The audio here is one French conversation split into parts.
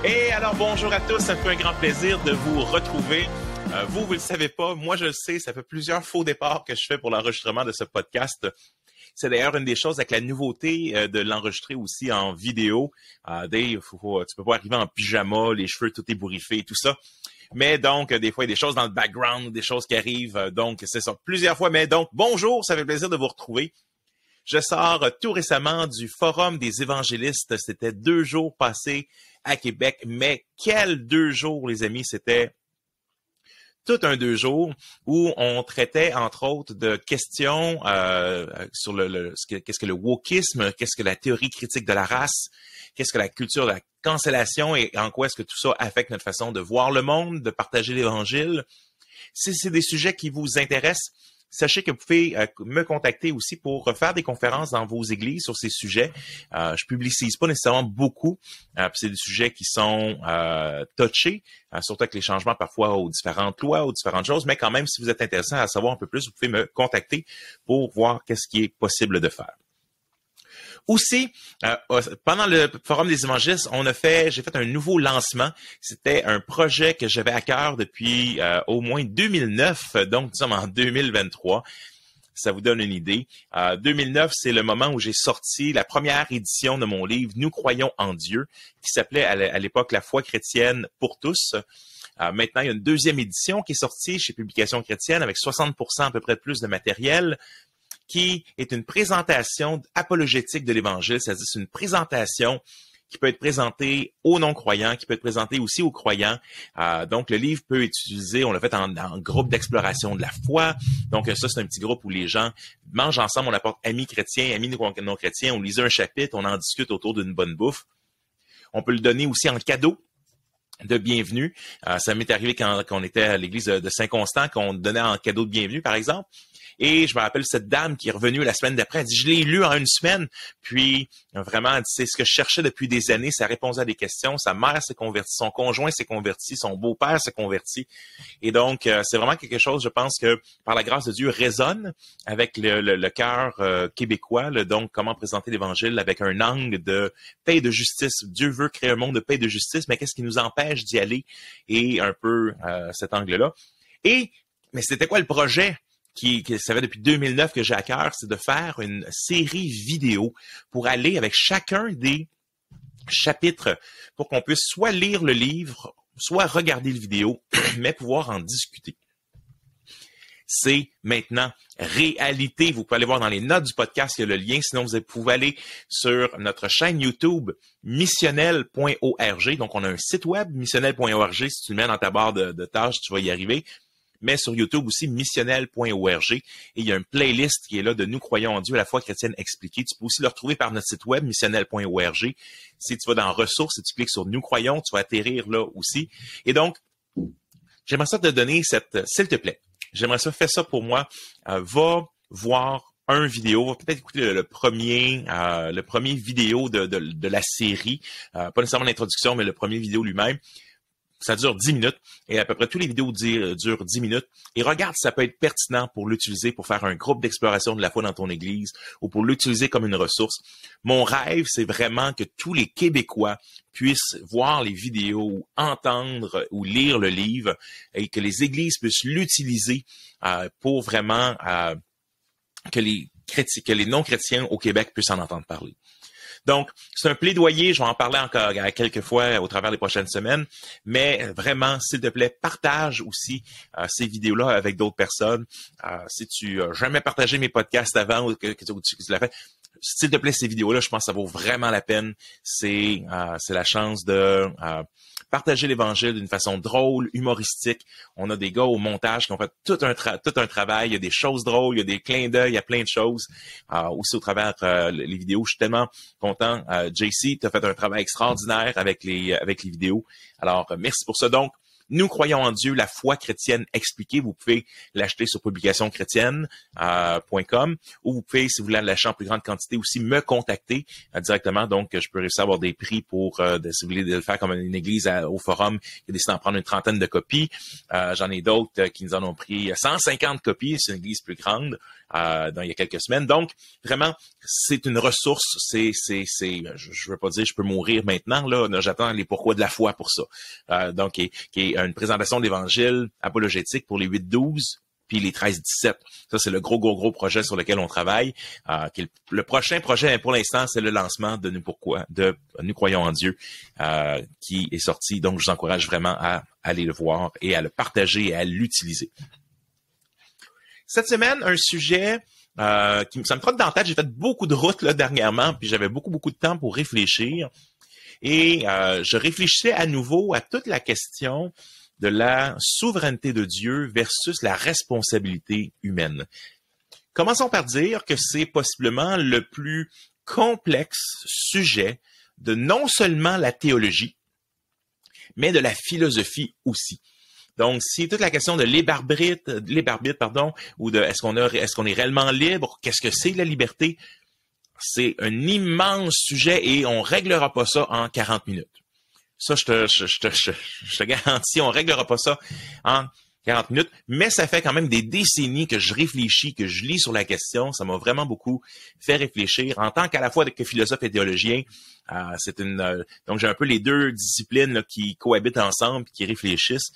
Et alors, bonjour à tous, ça me fait un grand plaisir de vous retrouver. Vous le savez pas, moi je le sais, ça fait plusieurs faux départs que je fais pour l'enregistrement de ce podcast. C'est d'ailleurs une des choses avec la nouveauté de l'enregistrer aussi en vidéo. Dave, tu peux pas arriver en pyjama, les cheveux tout ébouriffés et tout ça. Mais donc, des fois, il y a des choses dans le background, des choses qui arrivent. Donc, c'est ça, plusieurs fois. Mais donc, bonjour, ça fait plaisir de vous retrouver. Je sors tout récemment du Forum des évangélistes. C'était 2 jours passés à Québec. Mais quels 2 jours, les amis, c'était tout un 2 jours où on traitait, entre autres, de questions sur qu'est-ce que le wokisme, qu'est-ce que la théorie critique de la race, qu'est-ce que la culture de la cancellation et en quoi est-ce que tout ça affecte notre façon de voir le monde, de partager l'Évangile. Si c'est des sujets qui vous intéressent, sachez que vous pouvez me contacter aussi pour faire des conférences dans vos églises sur ces sujets. Je publicise pas nécessairement beaucoup. C'est des sujets qui sont touchés, surtout avec les changements parfois aux différentes lois, aux différentes choses. Mais quand même, si vous êtes intéressé à savoir un peu plus, vous pouvez me contacter pour voir qu'est-ce qui est possible de faire. Aussi, pendant le Forum des évangélistes, j'ai fait un nouveau lancement. C'était un projet que j'avais à cœur depuis au moins 2009, donc nous sommes en 2023. Ça vous donne une idée. 2009, c'est le moment où j'ai sorti la première édition de mon livre « Nous croyons en Dieu », qui s'appelait à l'époque « La foi chrétienne pour tous ». Maintenant, il y a une deuxième édition qui est sortie chez Publications chrétiennes avec 60% à peu près de plus de matériel, qui est une présentation apologétique de l'Évangile, c'est-à-dire c'est une présentation qui peut être présentée aux non-croyants, qui peut être présentée aussi aux croyants. Donc, le livre peut être utilisé, on l'a fait en groupe d'exploration de la foi. Donc, ça, c'est un petit groupe où les gens mangent ensemble, on apporte amis chrétiens, amis non-chrétiens, on lisait un chapitre, on en discute autour d'une bonne bouffe. On peut le donner aussi en cadeau de bienvenue. Ça m'est arrivé quand on était à l'église de Saint-Constant, qu'on donnait en cadeau de bienvenue, par exemple. Et je me rappelle cette dame qui est revenue la semaine d'après, elle dit « Je l'ai lu en une semaine. » Puis vraiment, c'est ce que je cherchais depuis des années, ça répondait à des questions. Sa mère s'est convertie, son conjoint s'est converti, son beau-père s'est converti. Et donc, c'est vraiment quelque chose, je pense que par la grâce de Dieu, résonne avec le cœur québécois. Donc, comment présenter l'Évangile avec un angle de paix et de justice. Dieu veut créer un monde de paix et de justice, mais qu'est-ce qui nous empêche d'y aller? Et un peu cet angle-là. Mais c'était quoi le projet? Ça fait depuis 2009 que j'ai à cœur, c'est de faire une série vidéo pour aller avec chacun des chapitres pour qu'on puisse soit lire le livre, soit regarder le vidéo, mais pouvoir en discuter. C'est maintenant réalité. Vous pouvez aller voir dans les notes du podcast, il y a le lien. Sinon, vous pouvez aller sur notre chaîne YouTube missionnel.org. Donc, on a un site web, missionnel.org. Si tu le mets dans ta barre de tâches, tu vas y arriver. Mais sur YouTube aussi, missionnel.org. Et il y a une playlist qui est là de Nous croyons en Dieu, la foi chrétienne expliquée. Tu peux aussi le retrouver par notre site web, missionnel.org. Si tu vas dans ressources et tu cliques sur Nous croyons, tu vas atterrir là aussi. Et donc, j'aimerais ça te donner s'il te plaît, j'aimerais ça, fais ça pour moi. Va voir un vidéo, va peut-être écouter le premier vidéo de la série. Pas nécessairement l'introduction, mais le premier vidéo lui-même. Ça dure 10 minutes et à peu près tous les vidéos durent 10 minutes. Et regarde si ça peut être pertinent pour l'utiliser pour faire un groupe d'exploration de la foi dans ton église ou pour l'utiliser comme une ressource. Mon rêve, c'est vraiment que tous les Québécois puissent voir les vidéos ou entendre ou lire le livre et que les églises puissent l'utiliser pour vraiment que les non-chrétiens au Québec puissent en entendre parler. Donc, c'est un plaidoyer, je vais en parler encore quelques fois au travers des prochaines semaines, mais vraiment, s'il te plaît, partage aussi ces vidéos-là avec d'autres personnes. Si tu n'as jamais partagé mes podcasts avant ou que tu l'as fait, s'il te plaît, ces vidéos-là, je pense que ça vaut vraiment la peine. C'est la chance de partager l'Évangile d'une façon drôle, humoristique. On a des gars au montage qui ont fait tout un travail. Il y a des choses drôles, il y a des clins d'œil, il y a plein de choses. Aussi au travers les vidéos, je suis tellement content. JC, tu as fait un travail extraordinaire avec les vidéos. Alors, merci pour ça. Donc, Nous croyons en Dieu, la foi chrétienne expliquée. Vous pouvez l'acheter sur publicationschrétienne.com ou vous pouvez, si vous voulez l'acheter en plus grande quantité, aussi me contacter directement. Donc, je peux réussir à avoir des prix pour, si vous voulez le faire comme une église au forum, qui a décidé d'en prendre une trentaine de copies. J'en ai d'autres qui nous en ont pris 150 copies. C'est une église plus grande. il y a quelques semaines. Donc, vraiment, c'est une ressource. Je veux pas dire je peux mourir maintenant, là. J'attends les pourquoi de la foi pour ça. Donc, qui est une présentation de l'Évangile apologétique pour les 8-12. Puis les 13-17. Ça, c'est le gros projet sur lequel on travaille. Le prochain projet, pour l'instant, c'est le lancement de Nous croyons en Dieu, qui est sorti. Donc, je vous encourage vraiment à aller le voir et à le partager et à l'utiliser. Cette semaine, un sujet ça me trotte dans la tête. J'ai fait beaucoup de routes là, dernièrement, puis j'avais beaucoup de temps pour réfléchir. Et je réfléchissais à nouveau à toute la question de la souveraineté de Dieu versus la responsabilité humaine. Commençons par dire que c'est possiblement le plus complexe sujet de non seulement la théologie, mais de la philosophie aussi. Donc, si toute la question de l'arbitre, ou de est-ce qu'on est réellement libre, qu'est-ce que c'est la liberté, c'est un immense sujet et on réglera pas ça en 40 minutes. Ça, je te garantis, on réglera pas ça en 40 minutes, mais ça fait quand même des décennies que je réfléchis, que je lis sur la question. Ça m'a vraiment beaucoup fait réfléchir. En tant qu'à la fois que philosophe et théologien, donc j'ai un peu les deux disciplines là, qui cohabitent ensemble, qui réfléchissent.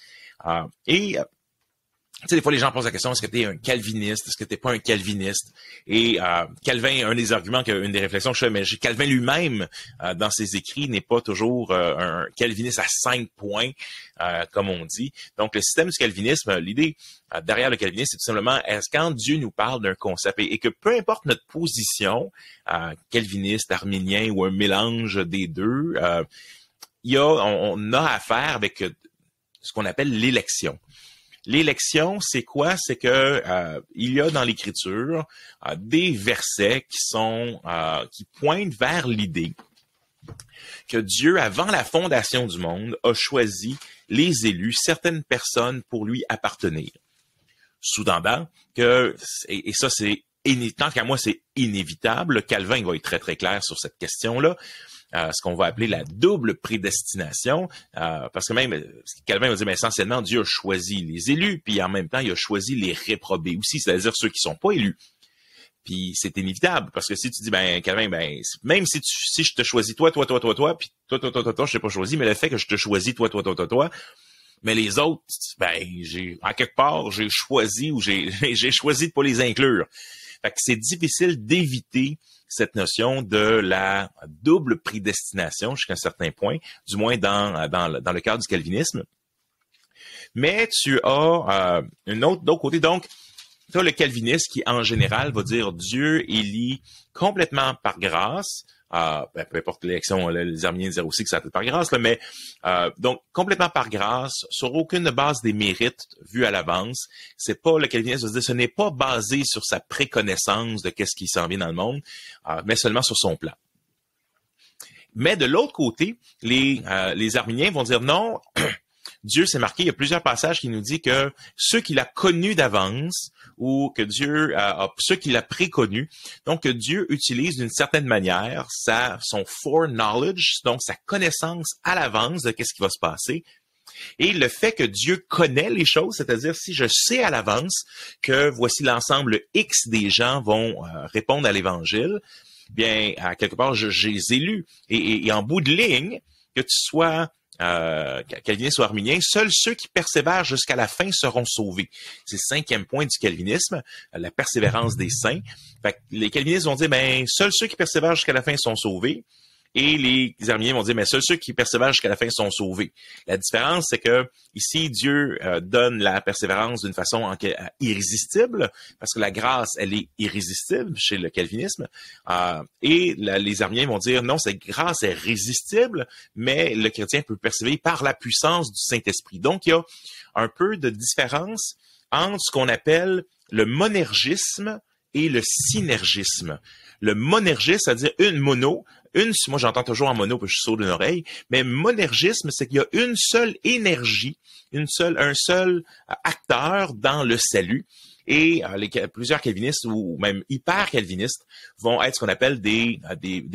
Tu sais, des fois, les gens posent la question, est-ce que tu es un calviniste? Est-ce que tu n'es pas un calviniste? Et Calvin, un des arguments, une des réflexions que je fais, mais Calvin lui-même, dans ses écrits, n'est pas toujours un calviniste à 5 points, comme on dit. Donc, le système du calvinisme, l'idée derrière le calvinisme, c'est tout simplement, est-ce quand Dieu nous parle d'un concept, et que peu importe notre position, calviniste, arménien ou un mélange des deux, on a affaire avec ce qu'on appelle l'élection. L'élection, c'est quoi? C'est que il y a dans l'Écriture des versets qui pointent vers l'idée que Dieu, avant la fondation du monde, a choisi les élus, certaines personnes pour lui appartenir. Sous-tendant que, et ça c'est, tant qu'à moi c'est inévitable, Calvin va être très clair sur cette question-là, ce qu'on va appeler la double prédestination, parce que même Calvin va dire, mais essentiellement, Dieu a choisi les élus, puis en même temps, il a choisi les réprobés aussi, c'est-à-dire ceux qui sont pas élus. Puis c'est inévitable, parce que si tu dis, Calvin, même si je te choisis toi, puis toi, je t'ai pas choisi, mais le fait que je te choisis toi, mais les autres, en quelque part, j'ai choisi ou j'ai choisi de pas les inclure. Fait que c'est difficile d'éviter cette notion de la double prédestination jusqu'à un certain point, du moins dans le cadre du calvinisme. Mais tu as d'autre côté, donc, tu as le calviniste qui, en général, va dire Dieu élit complètement par grâce. Peu importe l'élection, les arméniens disaient aussi que ça était par grâce, là, mais donc complètement par grâce, sur aucune base des mérites vus à l'avance. C'est pas le calviniste de dire ce n'est pas basé sur sa préconnaissance de qu'est-ce qui s'en vient dans le monde, mais seulement sur son plan. Mais de l'autre côté, les arméniens vont dire non. Dieu, c'est marqué, il y a plusieurs passages qui nous disent que ceux qu'il a connus d'avance ou que Dieu ceux qu'il a préconnus, donc que Dieu utilise d'une certaine manière son foreknowledge, donc sa connaissance à l'avance de qu'est-ce qui va se passer. Et le fait que Dieu connaît les choses, c'est-à-dire si je sais à l'avance que voici l'ensemble X des gens vont répondre à l'Évangile, bien, à quelque part, j'ai les élus. Et en bout de ligne, que tu sois calviniste ou arménien, seuls ceux qui persévèrent jusqu'à la fin seront sauvés. C'est le 5e point du calvinisme, la persévérance des saints. Fait que les calvinistes vont dire, seuls ceux qui persévèrent jusqu'à la fin sont sauvés. Et les arméniens vont dire, mais seuls ceux qui persévèrent jusqu'à la fin sont sauvés. La différence, c'est que ici, Dieu donne la persévérance d'une façon irrésistible, parce que la grâce, elle est irrésistible chez le calvinisme. Et les arméniens vont dire, non, cette grâce est résistible, mais le chrétien peut persévérer par la puissance du Saint-Esprit. Donc, il y a un peu de différence entre ce qu'on appelle le monergisme et le synergisme. Le monergisme, c'est-à-dire moi j'entends toujours en mono parce que je suis sourd d'une oreille, mais monergisme, c'est qu'il y a une seule énergie, un seul acteur dans le salut. Et plusieurs calvinistes ou même hyper calvinistes vont être ce qu'on appelle des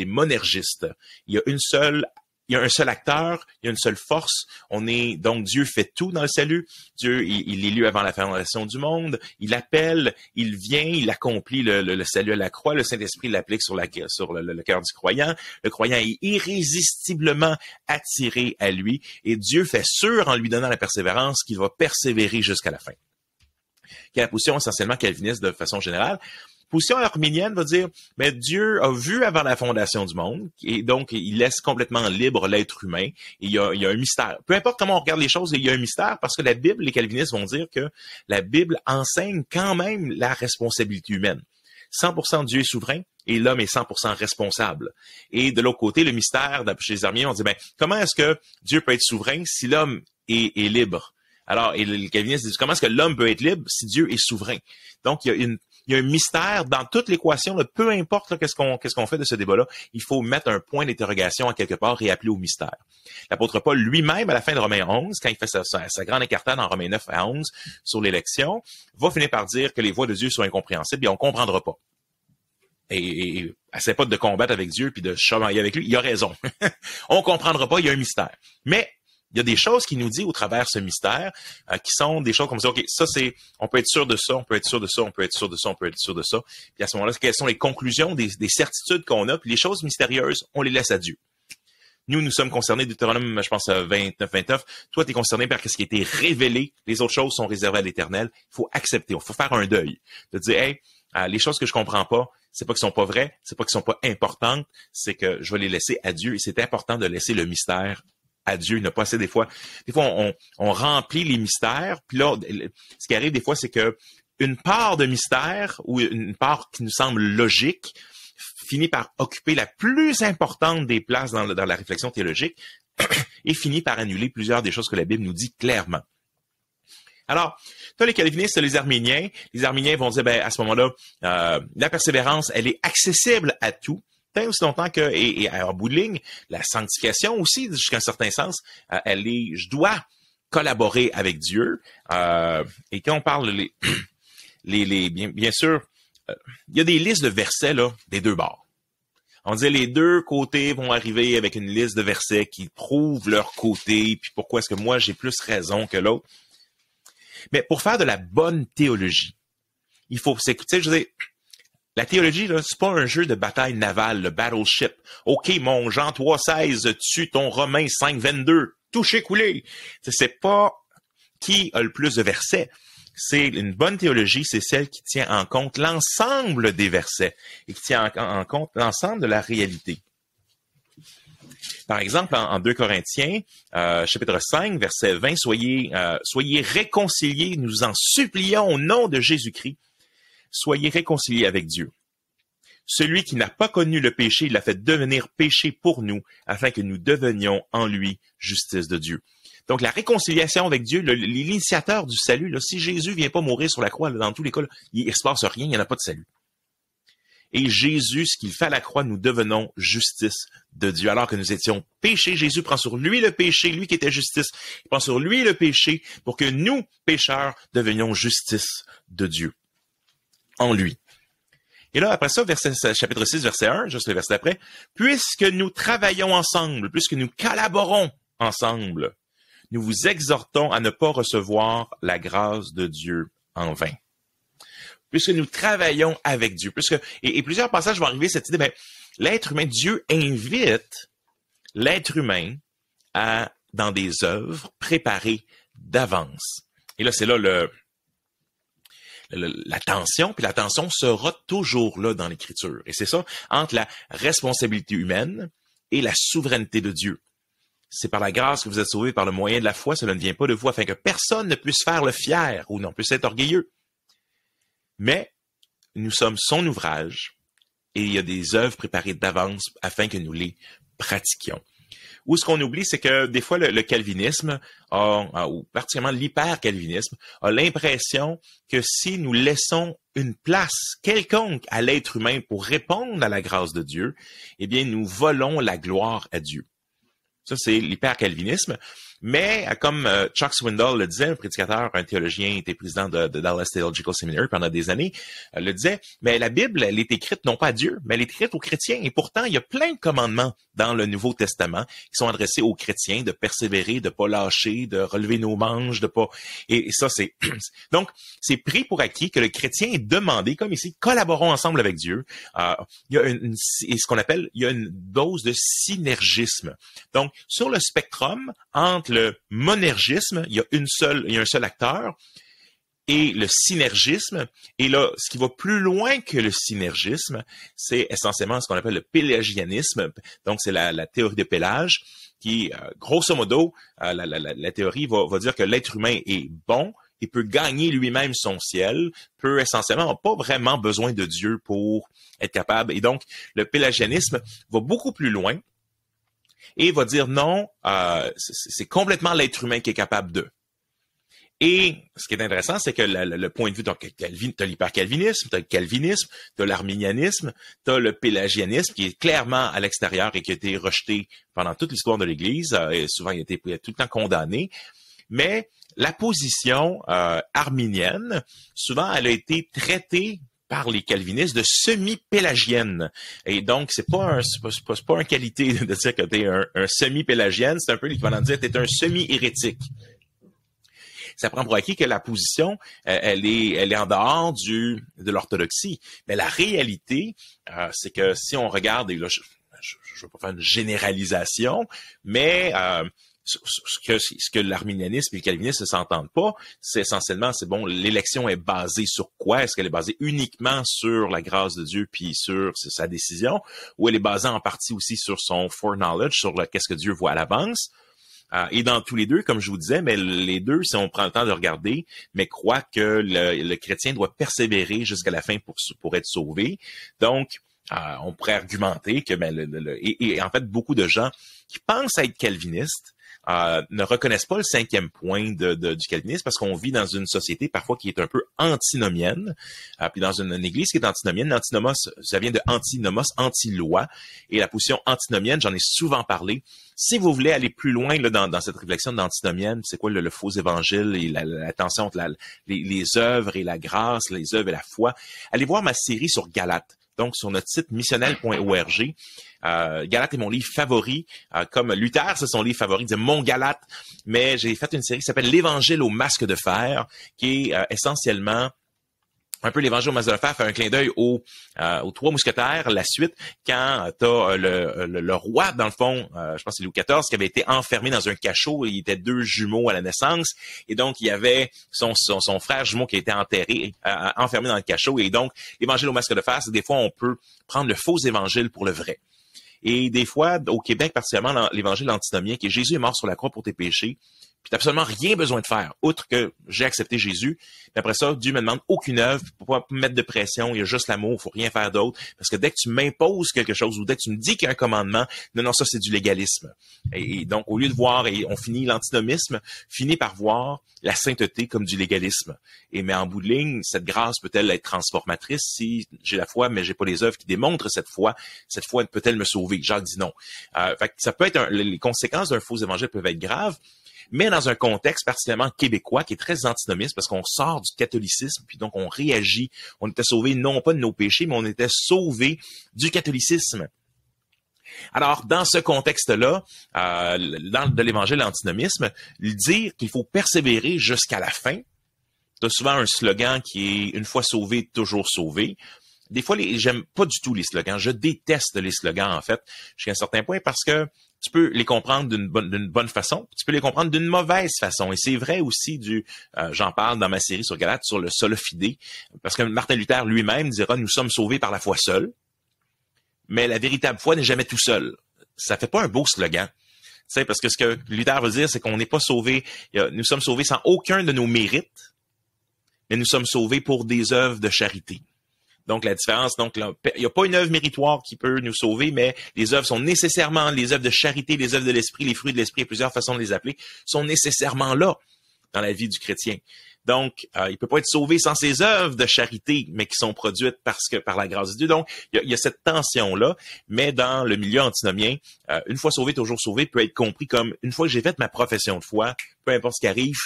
monergistes. Il y a une seule il y a un seul acteur, il y a une seule force. Donc Dieu fait tout dans le salut. Dieu, il est élu avant la fondation du monde. Il appelle, il vient, il accomplit le salut à la croix. Le Saint-Esprit l'applique sur le cœur du croyant. Le croyant est irrésistiblement attiré à lui et Dieu fait sûr en lui donnant la persévérance qu'il va persévérer jusqu'à la fin. Qui est la position essentiellement calviniste de façon générale. Position arménienne va dire, mais Dieu a vu avant la fondation du monde, et donc il laisse complètement libre l'être humain, et il y a un mystère. Peu importe comment on regarde les choses, il y a un mystère, parce que la Bible, les calvinistes vont dire que la Bible enseigne quand même la responsabilité humaine. 100% Dieu est souverain, et l'homme est 100% responsable. Et de l'autre côté, le mystère, chez les arméniens, on dit, comment est-ce que Dieu peut être souverain si l'homme est libre? Alors, et les calvinistes disent, comment est-ce que l'homme peut être libre si Dieu est souverain? Donc, il y a un mystère dans toute l'équation, là, peu importe là, qu'est-ce qu'on fait de ce débat-là, il faut mettre un point d'interrogation à quelque part et appeler au mystère. L'apôtre Paul lui-même, à la fin de Romains 11, quand il fait sa grande incartade en Romains 9 à 11 sur l'élection, va finir par dire que les voies de Dieu sont incompréhensibles et on comprendra pas. Et essaie pas de combattre avec Dieu puis de chamailler avec lui, il a raison. On comprendra pas, il y a un mystère. Mais il y a des choses qu'il nous dit au travers ce mystère, qui sont des choses comme ça. OK, ça c'est, on peut être sûr de ça, on peut être sûr de ça, on peut être sûr de ça, on peut être sûr de ça. Puis à ce moment-là, quelles sont les conclusions des certitudes qu'on a, puis les choses mystérieuses, on les laisse à Dieu. Nous sommes concernés, Deutéronome, je pense, 29. Toi, tu es concerné par ce qui a été révélé. Les autres choses sont réservées à l'Éternel. Il faut accepter, il faut faire un deuil. De dire, hey, les choses que je comprends pas, c'est pas qu'elles sont pas vraies, c'est pas qu'elles sont pas importantes, c'est que je vais les laisser à Dieu. Et c'est important de laisser le mystère à Dieu. Il n'a pas assez des fois on remplit les mystères, puis là, ce qui arrive des fois, c'est que une part de mystère ou une part qui nous semble logique finit par occuper la plus importante des places dans la réflexion théologique et finit par annuler plusieurs des choses que la Bible nous dit clairement. Alors, tu as les calvinistes, les arméniens. Les arméniens vont dire, à ce moment-là, la persévérance, elle est accessible à tout. Tant aussi longtemps que, et en bout de ligne, la sanctification aussi, jusqu'à un certain sens, je dois collaborer avec Dieu. Et quand on parle, bien sûr, il y a des listes de versets, là, des deux bords. On dit les deux côtés vont arriver avec une liste de versets qui prouvent leur côté, puis pourquoi est-ce que moi j'ai plus raison que l'autre. Mais pour faire de la bonne théologie, il faut s'écouter, je veux dire, la théologie, là, c'est pas un jeu de bataille navale, le battleship. OK, mon Jean 3,16 tue ton Romain 5,22. Touché, coulé. C'est pas qui a le plus de versets. C'est une bonne théologie, c'est celle qui tient en compte l'ensemble des versets et qui tient en compte l'ensemble de la réalité. Par exemple, en 2 Corinthiens, chapitre 5, verset 20, soyez réconciliés, nous en supplions au nom de Jésus-Christ. Soyez réconciliés avec Dieu. Celui qui n'a pas connu le péché, il l'a fait devenir péché pour nous, afin que nous devenions en lui justice de Dieu. Donc, la réconciliation avec Dieu, l'initiateur du salut, là, si Jésus vient pas mourir sur la croix, là, dans tous les cas, là, il ne se passe rien, il n'y en a pas de salut. Et Jésus, ce qu'il fait à la croix, nous devenons justice de Dieu. Alors que nous étions péchés, Jésus prend sur lui le péché, lui qui était justice, il prend sur lui le péché pour que nous, pécheurs, devenions justice de Dieu. En lui. Et là, après ça, chapitre 6, verset 1, juste le verset d'après, « Puisque nous travaillons ensemble, puisque nous collaborons ensemble, nous vous exhortons à ne pas recevoir la grâce de Dieu en vain. » Puisque nous travaillons avec Dieu. Et plusieurs passages vont arriver à cette idée, l'être humain, Dieu invite l'être humain dans des œuvres préparées d'avance. Et là, c'est là la tension, puis la tension sera toujours là dans l'Écriture. Et c'est ça, entre la responsabilité humaine et la souveraineté de Dieu. C'est par la grâce que vous êtes sauvés par le moyen de la foi, cela ne vient pas de vous, afin que personne ne puisse faire le fier ou non puisse être orgueilleux. Mais nous sommes son ouvrage et il y a des œuvres préparées d'avance afin que nous les pratiquions. Ou ce qu'on oublie, c'est que des fois, le calvinisme, ou particulièrement l'hyper-calvinisme, a l'impression que si nous laissons une place quelconque à l'être humain pour répondre à la grâce de Dieu, eh bien, nous volons la gloire à Dieu. Ça, c'est l'hyper-calvinisme. Mais comme Chuck Swindoll le disait, un prédicateur, un théologien, était président de Dallas Theological Seminary pendant des années, le disait, mais la Bible, elle est écrite non pas à Dieu, mais elle est écrite aux chrétiens. Et pourtant, il y a plein de commandements dans le Nouveau Testament qui sont adressés aux chrétiens de persévérer, de pas lâcher, de relever nos manches, de pas... Et ça, c'est... Donc, c'est pris pour acquis que le chrétien est demandé, comme ici, collaborons ensemble avec Dieu. Il y a ce qu'on appelle, il y a une dose de synergisme. Donc, sur le spectrum, entre le monergisme, il y a un seul acteur, et le synergisme. Et là, ce qui va plus loin que le synergisme, c'est essentiellement ce qu'on appelle le pélagianisme. Donc, c'est la théorie de Pélage qui, grosso modo, la théorie va dire que l'être humain est bon et peut gagner lui-même son ciel, peut essentiellement pas vraiment besoin de Dieu pour être capable. Et donc, le pélagianisme va beaucoup plus loin et va dire non, c'est complètement l'être humain qui est capable de. Et ce qui est intéressant, c'est que le point de vue, donc t'as l'hypercalvinisme, t'as le calvinisme, t'as l'arminianisme, t'as le pélagianisme qui est clairement à l'extérieur et qui a été rejeté pendant toute l'histoire de l'Église, et souvent il a été tout le temps condamné. Mais la position arminienne, souvent, elle a été traitée par les calvinistes de semi-pélagienne. Et donc, c'est pas une qualité de dire que t'es un semi-pélagienne, c'est un peu l'équivalent de dire que t'es un semi-hérétique. Ça prend pour acquis que la position, elle est en dehors de l'orthodoxie. Mais la réalité, c'est que si on regarde, et là, je ne veux pas faire une généralisation, mais ce que l'arminianisme et le calvinisme ne s'entendent pas, c'est essentiellement, l'élection est basée sur quoi? Est-ce qu'elle est basée uniquement sur la grâce de Dieu puis sur sa décision, ou elle est basée en partie aussi sur son foreknowledge, sur qu'est-ce que Dieu voit à l'avance? Et dans tous les deux, comme je vous disais, mais les deux, si on prend le temps de regarder, mais croient que le chrétien doit persévérer jusqu'à la fin pour être sauvé. Donc, on pourrait argumenter que et en fait, beaucoup de gens qui pensent être calvinistes ne reconnaissent pas le 5e point du calvinisme parce qu'on vit dans une société parfois qui est un peu antinomienne, puis dans une église qui est antinomienne. L'antinomos, ça vient de antinomos, anti-loi, et la position antinomienne, j'en ai souvent parlé. Si vous voulez aller plus loin là, dans cette réflexion d'antinomienne, c'est quoi le faux évangile et la tension entre les œuvres et la grâce, les œuvres et la foi, allez voir ma série sur Galates. Donc, sur notre site missionnel.org, Galates est mon livre favori. Comme Luther, c'est son livre favori, c'est mon Galate. Mais j'ai fait une série qui s'appelle L'Évangile au masque de fer, qui est essentiellement un peu l'Évangile au masque de fer, fait un clin d'œil aux Trois Mousquetaires, la suite, quand t'as le roi, dans le fond, je pense que c'est Louis XIV, qui avait été enfermé dans un cachot. Il était 2 jumeaux à la naissance, et donc il y avait son frère jumeau qui a été enfermé dans le cachot. Et donc, l'Évangile au masque de fer, c'est des fois on peut prendre le faux évangile pour le vrai. Et des fois, au Québec, particulièrement l'évangile antinomien, qui est Jésus est mort sur la croix pour tes péchés, puis t'as absolument rien besoin de faire, outre que j'ai accepté Jésus. Mais après ça, Dieu me demande aucune œuvre pour pas me mettre de pression, il y a juste l'amour, faut rien faire d'autre. Parce que dès que tu m'imposes quelque chose ou dès que tu me dis qu'il y a un commandement, non, ça c'est du légalisme. Et donc, au lieu de voir, et on finit l'antinomisme, finit par voir la sainteté comme du légalisme. Mais en bout de ligne, cette grâce peut-elle être transformatrice si j'ai la foi, mais j'ai pas les œuvres qui démontrent cette foi peut-elle me sauver? Jacques dit non. Fait que ça peut être les conséquences d'un faux évangile peuvent être graves. Mais dans un contexte particulièrement québécois qui est très antinomiste parce qu'on sort du catholicisme, puis donc on réagit. On était sauvés non pas de nos péchés, mais on était sauvés du catholicisme. Alors, dans ce contexte-là, de l'évangile antinomisme, dire qu'il faut persévérer jusqu'à la fin, tu as souvent un slogan qui est « une fois sauvé, toujours sauvé ». Des fois, j'aime pas du tout les slogans. Je déteste les slogans, en fait, jusqu'à un certain point, parce que tu peux les comprendre d'une bonne façon, tu peux les comprendre d'une mauvaise façon. Et c'est vrai aussi j'en parle dans ma série sur Galates, sur le sola fide, parce que Martin Luther lui-même dira « nous sommes sauvés par la foi seule », mais la véritable foi n'est jamais tout seul. Ça fait pas un beau slogan. Tu sais, parce que ce que Luther veut dire, c'est qu'on n'est pas sauvés, nous sommes sauvés sans aucun de nos mérites, mais nous sommes sauvés pour des œuvres de charité. Donc, la différence, donc, il n'y a pas une œuvre méritoire qui peut nous sauver, mais les œuvres sont nécessairement, les œuvres de charité, les œuvres de l'esprit, les fruits de l'esprit, il y a plusieurs façons de les appeler, sont nécessairement là dans la vie du chrétien. Donc, il peut pas être sauvé sans ses œuvres de charité, mais qui sont produites par la grâce de Dieu. Donc, il y a cette tension-là, mais dans le milieu antinomien, une fois sauvé, toujours sauvé peut être compris comme une fois que j'ai fait ma profession de foi, peu importe ce qui arrive,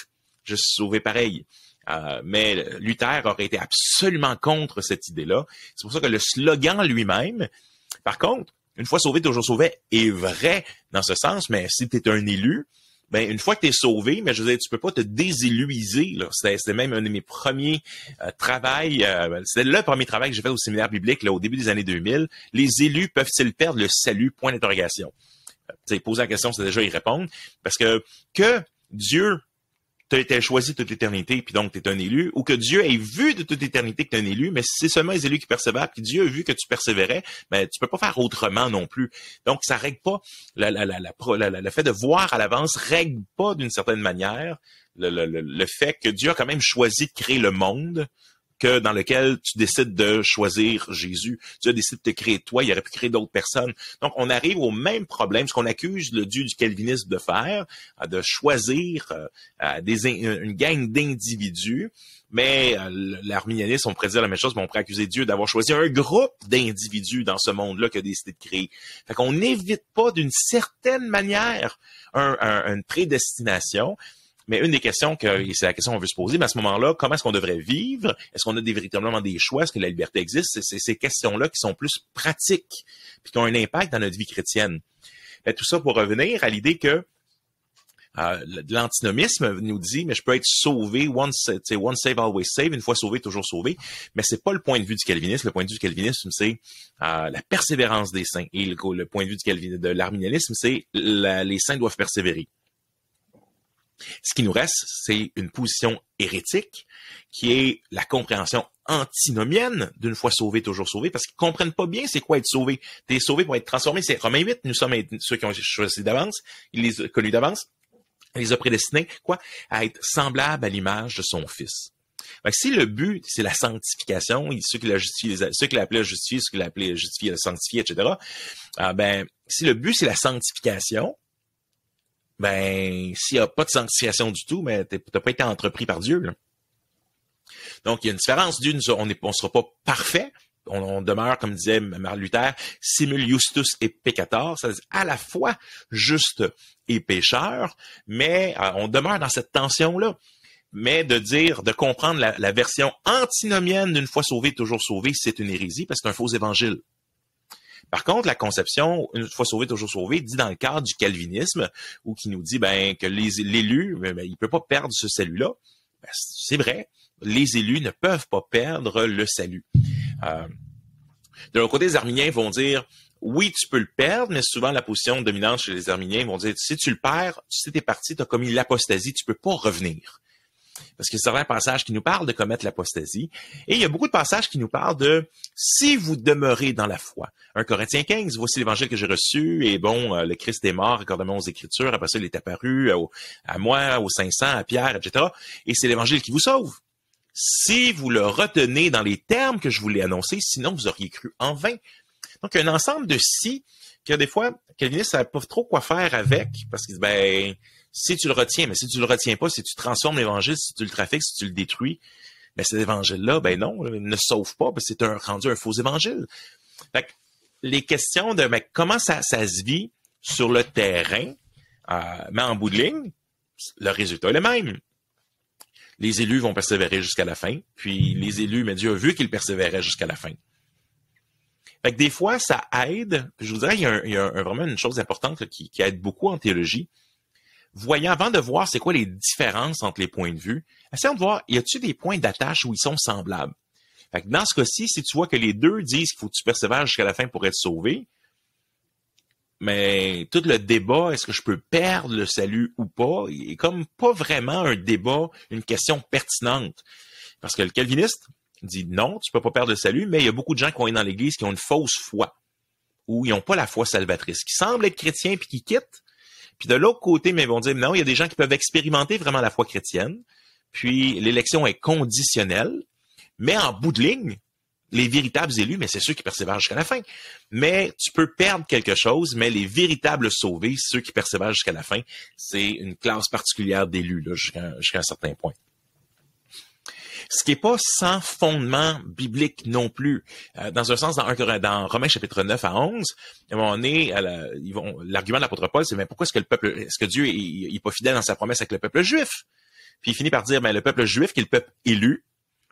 je suis sauvé pareil. Mais Luther aurait été absolument contre cette idée-là. C'est pour ça que le slogan lui-même, par contre, une fois sauvé, toujours sauvé, est vrai dans ce sens, mais si tu es un élu, ben une fois que tu es sauvé, mais je veux dire, tu peux pas te déséluiser. Là. C'était même un de mes premiers travails. C'était le premier travail que j'ai fait au séminaire biblique là, au début des années 2000. Les élus peuvent-ils perdre le salut? Point d'interrogation. Poser la question, c'est déjà y répondre. Parce que Dieu t'a été choisi toute l'éternité, puis donc tu es un élu, ou que Dieu ait vu de toute l'éternité que tu es un élu, mais c'est seulement les élus qui persévèrent, puis Dieu a vu que tu persévérais, mais tu peux pas faire autrement non plus. Donc, ça règle pas, le fait de voir à l'avance règle pas d'une certaine manière le fait que Dieu a quand même choisi de créer le monde, que dans lequel tu décides de choisir Jésus. Tu as décidé de te créer toi, il aurait pu créer d'autres personnes. Donc, on arrive au même problème, ce qu'on accuse le Dieu du calvinisme de faire, de choisir une gang d'individus, mais l'arminianisme, on pourrait dire la même chose, mais on pourrait accuser Dieu d'avoir choisi un groupe d'individus dans ce monde-là qu'il a décidé de créer. Fait qu'on n'évite pas d'une certaine manière une prédestination. Mais une des questions et c'est la question qu'on veut se poser, mais à ce moment-là, comment est-ce qu'on devrait vivre? Est-ce qu'on a véritablement des choix? Est-ce que la liberté existe? C'est ces questions-là qui sont plus pratiques puis qui ont un impact dans notre vie chrétienne. Et tout ça pour revenir à l'idée que l'antinomisme nous dit, mais je peux être sauvé, once save, always save, une fois sauvé, toujours sauvé. Mais c'est pas le point de vue du calvinisme. Le point de vue du calvinisme, c'est la persévérance des saints. Et le point de vue de l'arminianisme, c'est les saints doivent persévérer. Ce qui nous reste, c'est une position hérétique qui est la compréhension antinomienne d'une fois sauvé, toujours sauvé, parce qu'ils comprennent pas bien c'est quoi être sauvé. T'es sauvé pour être transformé, c'est Romains 8, nous sommes ceux qui ont choisi d'avance, il les a connus d'avance, il les a prédestinés, à être semblables à l'image de son Fils. Donc, si le but, c'est la sanctification, ceux qui l'appelaient justifier, ceux qui l'appelaient justifier, sanctifier, etc., si le but, c'est la sanctification, s'il n'y a pas de sanctification du tout, mais t'as pas été entrepris par Dieu. Là. Donc, il y a une différence. Dieu, on sera pas parfait. On demeure, comme disait Martin Luther, simul justus et peccator, c'est-à-dire à la fois juste et pécheur, mais on demeure dans cette tension-là. Mais de comprendre la version antinomienne d'une fois sauvé, toujours sauvé, c'est une hérésie parce que c'est un faux évangile. Par contre, la conception, une fois sauvé, toujours sauvé, dit dans le cadre du calvinisme, ou qui nous dit que l'élu, il peut pas perdre ce salut-là. C'est vrai, les élus ne peuvent pas perdre le salut. De l'autre côté, les arminiens vont dire, oui, tu peux le perdre, mais souvent la position dominante chez les arminiens vont dire, si tu le perds, si t'es parti, tu as commis l'apostasie, tu peux pas revenir. Parce qu'il y a certains passages qui nous parlent de commettre l'apostasie. Et il y a beaucoup de passages qui nous parlent de « si vous demeurez dans la foi ». 1 Corinthiens 15, voici l'évangile que j'ai reçu, et le Christ est mort, accordément aux Écritures, après ça, il est apparu à moi, aux 500, à Pierre, etc. Et c'est l'évangile qui vous sauve. Si vous le retenez dans les termes que je vous l'ai annoncés, sinon vous auriez cru en vain. Donc, il y a un ensemble de « si » que des fois, calvinistes ne savent pas trop quoi faire avec, parce que si tu le retiens, mais si tu le retiens pas, si tu transformes l'évangile, si tu le trafiques, si tu le détruis, cet évangile-là, non, ne sauve pas, parce que c'est rendu un faux évangile. Fait que les questions de comment ça se vit sur le terrain, mais en bout de ligne, le résultat est le même. Les élus vont persévérer jusqu'à la fin, puis les élus, mais Dieu a vu qu'ils persévéraient jusqu'à la fin. Fait que des fois, ça aide. Je vous dirais, il y a vraiment une chose importante là, qui aide beaucoup en théologie. Voyons, avant de voir c'est quoi les différences entre les points de vue, essayons de voir, y a-t-il des points d'attache où ils sont semblables? Fait que dans ce cas-ci, si tu vois que les deux disent qu'il faut que tu persévères jusqu'à la fin pour être sauvé, mais tout le débat, est-ce que je peux perdre le salut ou pas, il est comme pas vraiment un débat, une question pertinente. Parce que le calviniste dit non, tu peux pas perdre le salut, mais il y a beaucoup de gens qui vont aller dans l'église qui ont une fausse foi, ou ils n'ont pas la foi salvatrice, qui semblent être chrétiens puis qui quittent. Puis de l'autre côté, mais ils vont dire, non, il y a des gens qui peuvent expérimenter vraiment la foi chrétienne, puis l'élection est conditionnelle, mais en bout de ligne, Les véritables élus, mais c'est ceux qui persévèrent jusqu'à la fin. Mais tu peux perdre quelque chose, mais les véritables sauvés, ceux qui persévèrent jusqu'à la fin, c'est une classe particulière d'élus là, jusqu'à un certain point. Ce qui n'est pas sans fondement biblique non plus. Dans un sens, dans Romains chapitre 9 à 11, à un moment donné, l'argument de l'apôtre Paul, c'est mais pourquoi est-ce que Dieu est pas fidèle dans sa promesse avec le peuple juif? Puis il finit par dire, le peuple juif, qui est le peuple élu,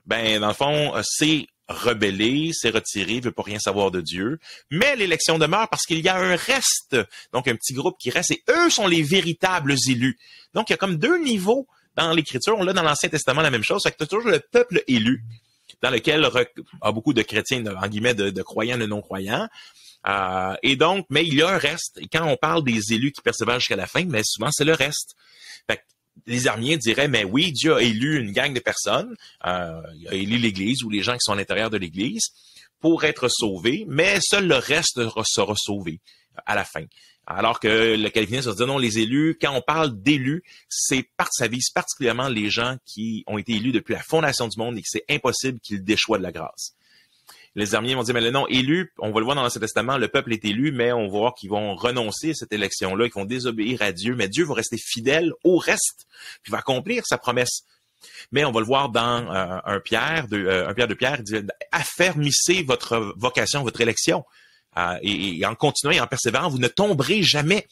dans le fond, c'est rebellé, c'est retiré, veut pas rien savoir de Dieu. Mais l'élection demeure parce qu'il y a un reste, donc un petit groupe qui reste, et eux sont les véritables élus. Donc, il y a comme deux niveaux dans l'Écriture. On l'a dans l'Ancien Testament la même chose, c'est que tu as toujours le peuple élu, dans lequel a beaucoup de chrétiens, en guillemets, de croyants, de non-croyants. Et donc, mais il y a un reste. Et quand on parle des élus qui persévèrent jusqu'à la fin, mais souvent, c'est le reste. Fait que les Arméniens diraient, mais oui, Dieu a élu une gang de personnes, il a élu l'Église ou les gens qui sont à l'intérieur de l'Église pour être sauvés, mais seul le reste sera sauvé à la fin. Alors que le calviniste va dire non, les élus, quand on parle d'élus, ça vise particulièrement les gens qui ont été élus depuis la fondation du monde et que c'est impossible qu'ils déchoient de la grâce. Les Arméniens vont dire, mais le nom élu, on va le voir dans l'Ancien Testament, le peuple est élu, mais on va voir qu'ils vont renoncer à cette élection-là, qu'ils vont désobéir à Dieu, mais Dieu va rester fidèle au reste, puis va accomplir sa promesse. Mais on va le voir dans 1 Pierre, 2 Pierre, il dit, affermissez votre vocation, votre élection. Et en continuant et en persévérant, vous ne tomberez jamais.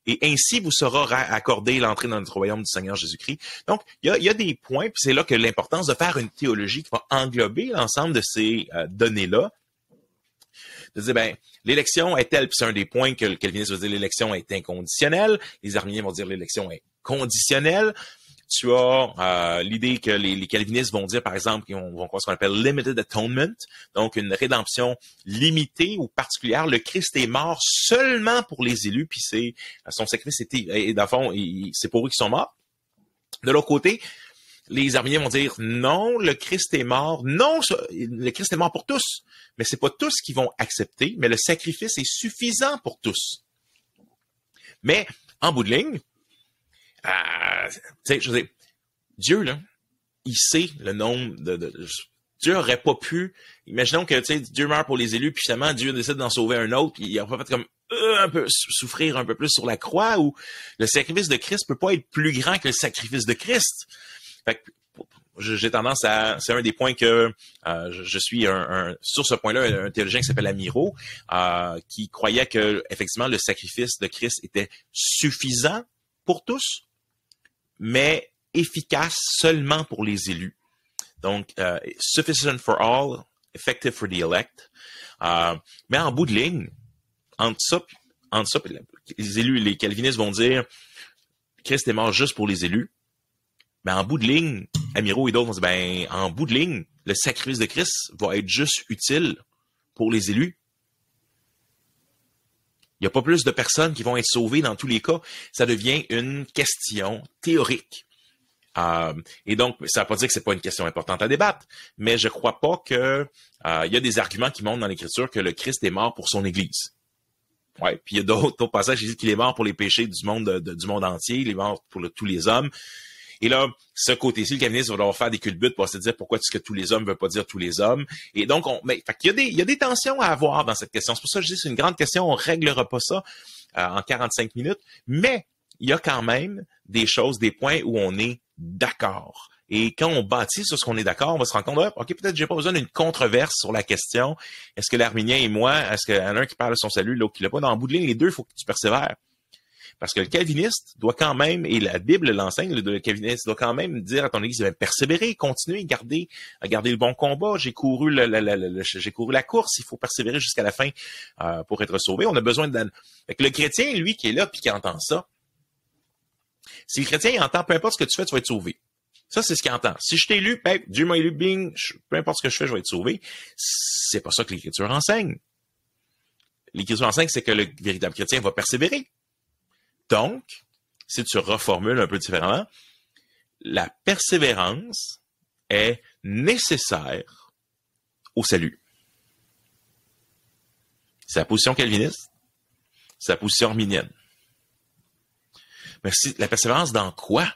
Et ainsi vous sera accordé l'entrée dans notre royaume du Seigneur Jésus-Christ. Donc, il y a des points, puis c'est là que l'importance de faire une théologie qui va englober l'ensemble de ces données-là. De dire, l'élection est telle, puis c'est un des points que le calviniste va dire, l'élection est inconditionnelle. Les arméniens vont dire, l'élection est conditionnelle. Tu as l'idée que les calvinistes vont dire, par exemple, qu'ils vont croire ce qu'on appelle limited atonement, donc une rédemption limitée ou particulière. Le Christ est mort seulement pour les élus, puis son sacrifice et dans le fond, c'est pour eux qui sont morts. De l'autre côté, les arméniens vont dire non, le Christ est mort. Non, le Christ est mort pour tous, mais c'est pas tous qui vont accepter, mais le sacrifice est suffisant pour tous. Mais en bout de ligne, je veux dire, Dieu, là, il sait le nombre Dieu aurait pas pu, imaginons que, Dieu meurt pour les élus, puis finalement, Dieu décide d'en sauver un autre, puis il aurait pas fait comme, un peu, souffrir un peu plus sur la croix, où le sacrifice de Christ peut pas être plus grand que le sacrifice de Christ. Fait que, j'ai tendance c'est un des points que je suis sur ce point-là, un théologien qui s'appelle Amiro, qui croyait que, effectivement, le sacrifice de Christ était suffisant pour tous, mais efficace seulement pour les élus. Donc, sufficient for all, effective for the elect. Mais en bout de ligne, entre ça, les élus, les calvinistes vont dire Christ est mort juste pour les élus. Mais en bout de ligne, Amiro et d'autres vont dire, en bout de ligne, le sacrifice de Christ va être juste utile pour les élus. Il n'y a pas plus de personnes qui vont être sauvées dans tous les cas. Ça devient une question théorique. Et donc, ça ne veut pas dire que c'est pas une question importante à débattre, mais je crois pas que il y a des arguments qui montrent dans l'Écriture que le Christ est mort pour son Église. Ouais. Puis il y a d'autres passages qui disent qu'il est mort pour les péchés du monde du monde entier, il est mort pour tous les hommes. Et là, ce côté-ci, le calviniste va devoir faire des culbutes pour se dire pourquoi est-ce que tous les hommes ne veulent pas dire tous les hommes. Et donc, il y a des tensions à avoir dans cette question. C'est pour ça que je dis que c'est une grande question. On réglera pas ça en 45 minutes. Mais il y a quand même des choses, des points où on est d'accord. Et quand on bâtit sur ce qu'on est d'accord, on va se rendre compte, OK, peut-être j'ai pas besoin d'une controverse sur la question. Est-ce que l'Arménien et moi, est-ce qu'il y en a un qui parle de son salut, l'autre qui l'a pas? Dans le bout de ligne, les deux, il faut que tu persévères. Parce que le calviniste doit quand même, et la Bible l'enseigne, le calviniste doit quand même dire à ton église, persévérer, continuer, garder le bon combat. J'ai couru la course, il faut persévérer jusqu'à la fin pour être sauvé. On a besoin de... Fait que le chrétien, lui, qui est là puis qui entend ça, si le chrétien il entend, peu importe ce que tu fais, tu vas être sauvé. Ça, c'est ce qu'il entend. Si je t'ai élu, Dieu m'a élu, bing, peu importe ce que je fais, je vais être sauvé. C'est pas ça que l'Écriture enseigne. L'Écriture enseigne, c'est que le véritable chrétien va persévérer. Donc, si tu reformules un peu différemment, la persévérance est nécessaire au salut. C'est la position calviniste, c'est la position arménienne. Mais la persévérance dans quoi?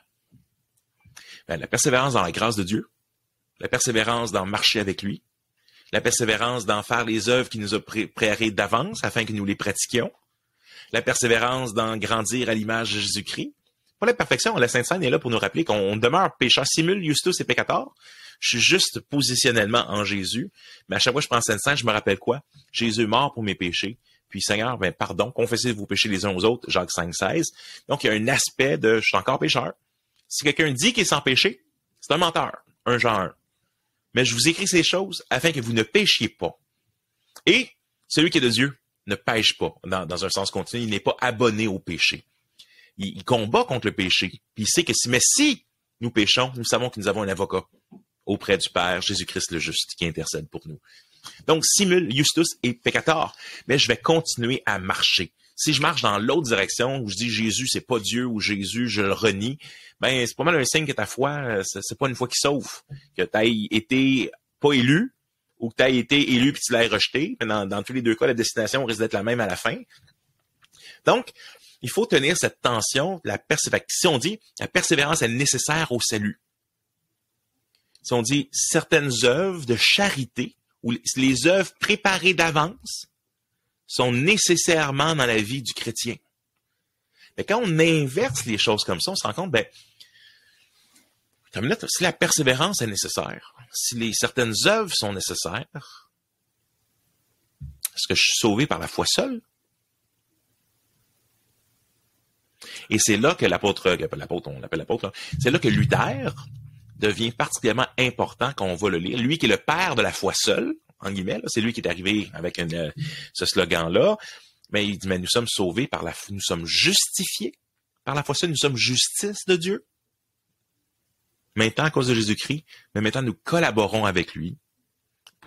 La persévérance dans la grâce de Dieu, la persévérance dans marcher avec lui, La persévérance dans faire les œuvres qu'il nous a préparées d'avance afin que nous les pratiquions. La persévérance dans grandir à l'image de Jésus-Christ. Pas la perfection, la Sainte Seine est là pour nous rappeler qu'on demeure pécheur, simul justus et peccator. Je suis juste positionnellement en Jésus, mais à chaque fois que je prends Sainte Seine, je me rappelle quoi? Jésus est mort pour mes péchés. Puis Seigneur, ben pardon, confessez vos péchés les uns aux autres, Jacques 5,16. Donc il y a un aspect de je suis encore pécheur. Si quelqu'un dit qu'il est sans péché, c'est un menteur, un genre. Mais je vous écris ces choses afin que vous ne péchiez pas. Et celui qui est de Dieu ne pêche pas, dans un sens continu, il n'est pas abonné au péché. Il combat contre le péché. Puis il sait que si nous péchons, nous savons que nous avons un avocat auprès du Père, Jésus-Christ le juste, qui intercède pour nous. Donc, simul justus et peccator. Mais je vais continuer à marcher. Si je marche dans l'autre direction, où je dis Jésus, c'est pas Dieu, ou Jésus, je le renie, ben, c'est pas mal un signe que ta foi, c'est pas une foi qui sauve. Que tu aies été pas élu, ou que tu aies été élu puis tu l'aies rejeté. Dans tous les deux cas, la destination risque d'être la même à la fin. Donc, il faut tenir cette tension, la persévérance. Si on dit la persévérance est nécessaire au salut. Si on dit certaines œuvres de charité, ou les œuvres préparées d'avance, sont nécessairement dans la vie du chrétien. Mais quand on inverse les choses comme ça, on se rend compte, si la persévérance est nécessaire, si certaines œuvres sont nécessaires, est-ce que je suis sauvé par la foi seule? Et c'est là que c'est là que Luther devient particulièrement important quand on va le lire. Lui qui est le père de la foi seule, en guillemets, là, c'est lui qui est arrivé avec ce slogan-là. Mais il dit, mais nous sommes sauvés nous sommes justifiés par la foi seule, nous sommes justice de Dieu. Maintenant, à cause de Jésus-Christ, mais maintenant nous collaborons avec lui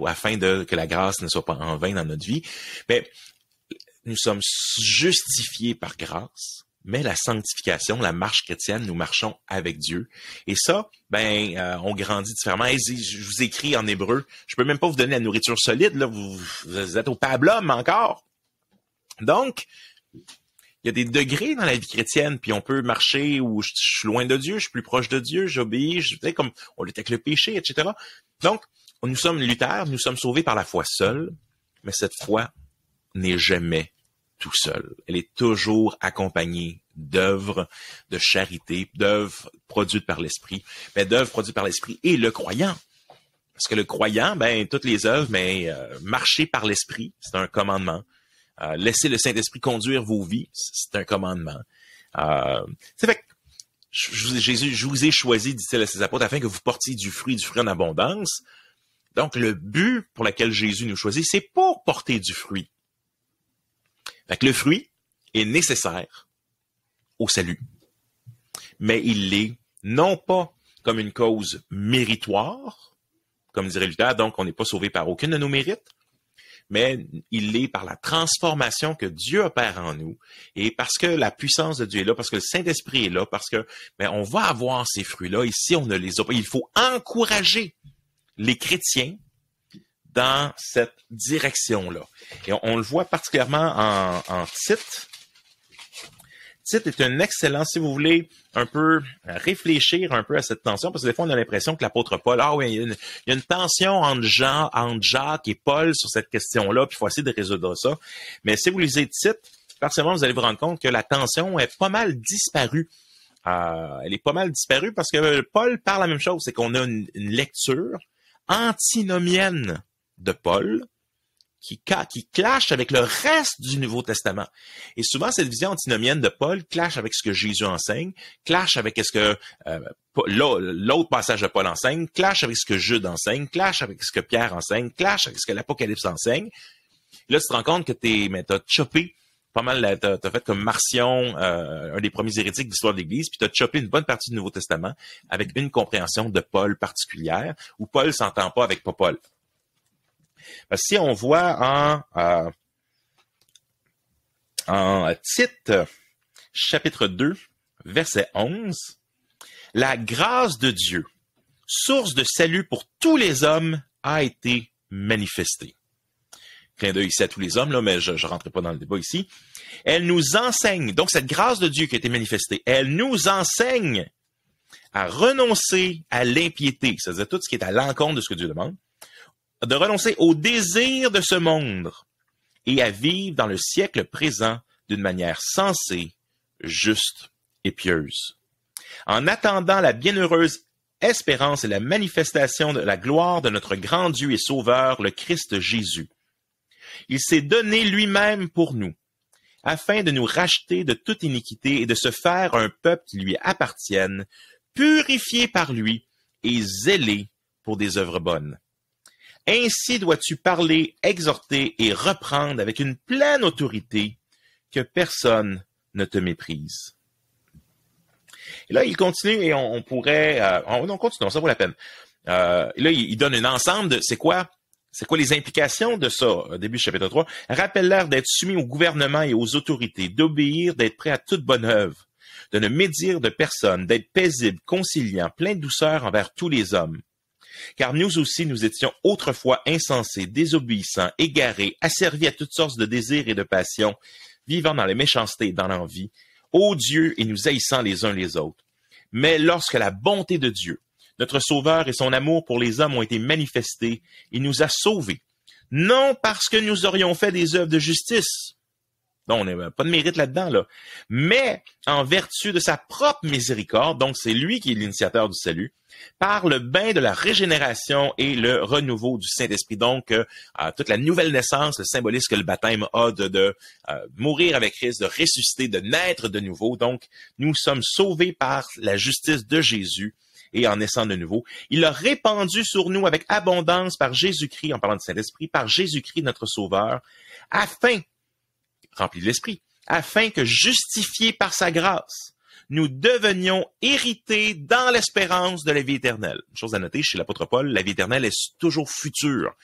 afin que la grâce ne soit pas en vain dans notre vie. Mais nous sommes justifiés par grâce. Mais la sanctification, la marche chrétienne, nous marchons avec Dieu. Et ça, on grandit différemment. Et je vous écris en hébreu. Je peux même pas vous donner la nourriture solide, là. Vous êtes au pablum encore. Donc, il y a des degrés dans la vie chrétienne, puis on peut marcher où je suis loin de Dieu, je suis plus proche de Dieu, j'obéis, comme on lutte avec le péché, etc. Donc, nous sommes Luther, nous sommes sauvés par la foi seule, mais cette foi n'est jamais tout seul. Elle est toujours accompagnée d'œuvres de charité, d'œuvres produites par l'Esprit, mais d'œuvres produites par l'Esprit et le croyant. Parce que le croyant, toutes les œuvres, marcher par l'Esprit, c'est un commandement. Laissez le Saint-Esprit conduire vos vies, c'est un commandement. C'est fait que je vous ai choisi, dit-il à ses apôtres, afin que vous portiez du fruit en abondance. Donc, le but pour lequel Jésus nous choisit, c'est pour porter du fruit. Fait que le fruit est nécessaire au salut. Mais il l'est non pas comme une cause méritoire, comme dirait Luther, donc on n'est pas sauvé par aucune de nos mérites, mais il l'est par la transformation que Dieu opère en nous, et parce que la puissance de Dieu est là, parce que le Saint-Esprit est là, parce que on va avoir ces fruits-là, et si on ne les a pas, il faut encourager les chrétiens dans cette direction-là. Et on le voit particulièrement en Tite. Tite est un excellent, si vous voulez, un peu réfléchir un peu à cette tension, parce que des fois, on a l'impression que l'apôtre Paul, il y a une tension entre Jacques et Paul sur cette question-là, puis il faut essayer de résoudre ça. Mais si vous lisez Tite, forcément, vous allez vous rendre compte que la tension est pas mal disparue. Elle est pas mal disparue parce que Paul parle la même chose, c'est qu'on a une lecture antinomienne de Paul qui clash avec le reste du Nouveau Testament. Et souvent, cette vision antinomienne de Paul clash avec ce que Jésus enseigne, clash avec ce que l'autre passage de Paul enseigne, clash avec ce que Jude enseigne, clash avec ce que Pierre enseigne, clash avec ce que l'Apocalypse enseigne. Là, tu te rends compte que t'as chopé pas mal, t'as fait comme Marcion, un des premiers hérétiques de l'histoire de l'Église, puis t'as chopé une bonne partie du Nouveau Testament avec une compréhension de Paul particulière, où Paul s'entend pas avec pas Paul. Parce que si on voit en Tite, chapitre 2, verset 11, « La grâce de Dieu, source de salut pour tous les hommes, a été manifestée. » Clin d'œil ici à tous les hommes, là, mais je ne rentrerai pas dans le débat ici. Elle nous enseigne, donc cette grâce de Dieu qui a été manifestée, elle nous enseigne à renoncer à l'impiété, c'est-à-dire tout ce qui est à l'encontre de ce que Dieu demande, de renoncer au désir de ce monde et à vivre dans le siècle présent d'une manière sensée, juste et pieuse. En attendant la bienheureuse espérance et la manifestation de la gloire de notre grand Dieu et Sauveur, le Christ Jésus. Il s'est donné lui-même pour nous, afin de nous racheter de toute iniquité et de se faire un peuple qui lui appartienne, purifié par lui et zélé pour des œuvres bonnes. Ainsi dois-tu parler, exhorter et reprendre avec une pleine autorité, que personne ne te méprise. Et là, il continue et on pourrait... on continue, ça vaut la peine. Là, il donne un ensemble de... C'est quoi les implications de ça? Début du chapitre 3. Rappelle-leur d'être soumis au gouvernement et aux autorités, d'obéir, d'être prêt à toute bonne œuvre, de ne médire de personne, d'être paisible, conciliant, plein de douceur envers tous les hommes. Car nous aussi, nous étions autrefois insensés, désobéissants, égarés, asservis à toutes sortes de désirs et de passions, vivant dans les méchancetés et dans l'envie, odieux et nous haïssant les uns les autres. Mais lorsque la bonté de Dieu, notre Sauveur et son amour pour les hommes ont été manifestés, il nous a sauvés, non parce que nous aurions fait des œuvres de justice, non, on n'a pas de mérite là-dedans, là, mais en vertu de sa propre miséricorde, donc c'est lui qui est l'initiateur du salut, par le bain de la régénération et le renouveau du Saint-Esprit. Donc, toute la nouvelle naissance, le symbolisme que le baptême a de mourir avec Christ, de ressusciter, de naître de nouveau. Donc, nous sommes sauvés par la justice de Jésus et en naissant de nouveau. Il a répandu sur nous avec abondance par Jésus-Christ, en parlant du Saint-Esprit, par Jésus-Christ notre Sauveur, rempli de l'Esprit, afin que, justifiés par sa grâce, nous devenions hérités dans l'espérance de la vie éternelle. Une chose à noter, chez l'apôtre Paul, la vie éternelle est toujours future.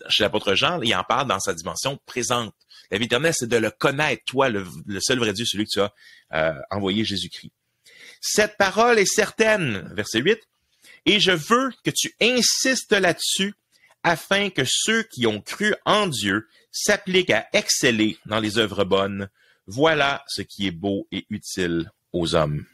Chez l'apôtre Jean, il en parle dans sa dimension présente. La vie éternelle, c'est de le connaître, toi, le seul vrai Dieu, celui que tu as envoyé, Jésus-Christ. Cette parole est certaine, verset 8, et je veux que tu insistes là-dessus, afin que ceux qui ont cru en Dieu s'appliquent à exceller dans les œuvres bonnes. Voilà ce qui est beau et utile aux hommes.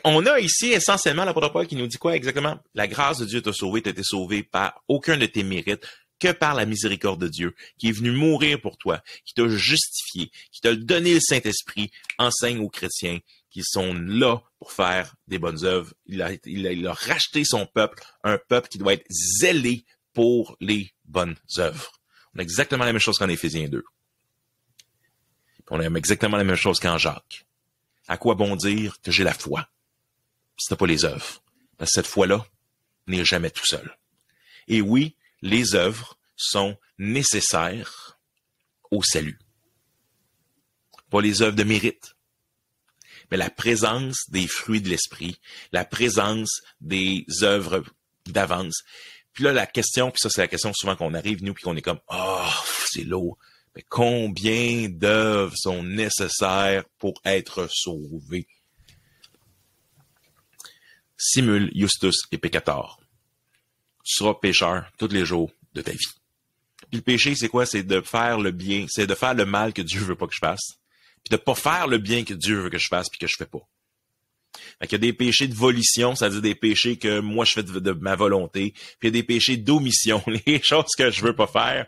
On a ici essentiellement l'apôtre Paul qui nous dit quoi exactement? La grâce de Dieu t'a sauvé, t'as été sauvé par aucun de tes mérites, que par la miséricorde de Dieu, qui est venu mourir pour toi, qui t'a justifié, qui t'a donné le Saint-Esprit, enseigne aux chrétiens qui sont là pour faire des bonnes œuvres. Il a racheté son peuple, un peuple qui doit être zélé pour les bonnes œuvres. On a exactement la même chose qu'en Éphésiens 2. On a exactement la même chose qu'en Jacques. À quoi bon dire que j'ai la foi? Si t'as pas les œuvres. Parce que cette foi-là n'est jamais tout seul. Et oui, les œuvres sont nécessaires au salut. Pas les œuvres de mérite, mais la présence des fruits de l'esprit, la présence des œuvres d'avance. Puis là, la question, puis ça c'est la question souvent qu'on arrive, nous, puis qu'on est comme, c'est lourd. Mais combien d'œuvres sont nécessaires pour être sauvés? Simul justus et peccator. Tu seras pécheur tous les jours de ta vie. Puis le péché, c'est quoi? C'est de faire le bien. C'est de faire le mal que Dieu veut pas que je fasse. Puis de pas faire le bien que Dieu veut que je fasse puis que je fais pas. Fait qu'il y a des péchés de volition, c'est-à-dire des péchés que moi je fais de ma volonté, puis il y a des péchés d'omission, les choses que je veux pas faire,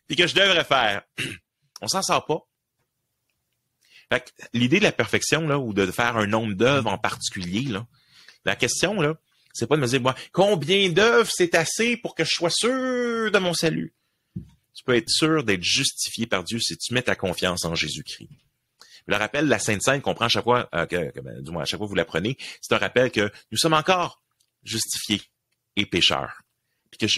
puis que je devrais faire. On s'en sort pas. Fait que l'idée de la perfection, là, ou de faire un nombre d'œuvres en particulier, là, la question, là, c'est pas de me dire, combien d'œuvres c'est assez pour que je sois sûr de mon salut? Tu peux être sûr d'être justifié par Dieu si tu mets ta confiance en Jésus-Christ. Le rappel de la Sainte Seine qu'on prend à chaque fois, du moins à chaque fois que vous la prenez, c'est un rappel que nous sommes encore justifiés et pécheurs.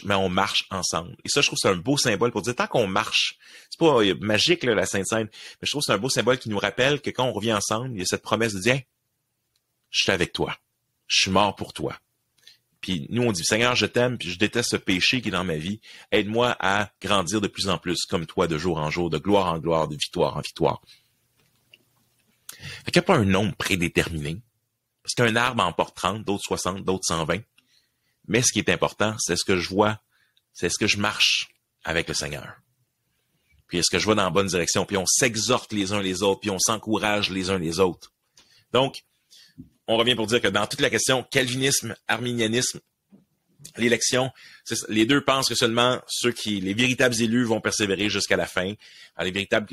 Mais on marche ensemble. Et ça, je trouve que c'est un beau symbole pour dire, tant qu'on marche, c'est pas magique, là, la Sainte Seine, mais je trouve que c'est un beau symbole qui nous rappelle que quand on revient ensemble, il y a cette promesse de dire, hey, je suis avec toi. Je suis mort pour toi. Puis nous, on dit, Seigneur, je t'aime, puis je déteste ce péché qui est dans ma vie. Aide-moi à grandir de plus en plus comme toi, de jour en jour, de gloire en gloire, de victoire en victoire. Fait qu'il n'y a pas un nombre prédéterminé. Parce qu'un arbre en porte 30, d'autres 60, d'autres 120. Mais ce qui est important, c'est ce que je vois, c'est ce que je marche avec le Seigneur. Puis est-ce que je vais dans la bonne direction, puis on s'exhorte les uns les autres, puis on s'encourage les uns les autres. Donc, on revient pour dire que dans toute la question calvinisme, arminianisme, L'élection, les deux pensent que seulement les véritables élus vont persévérer jusqu'à la fin.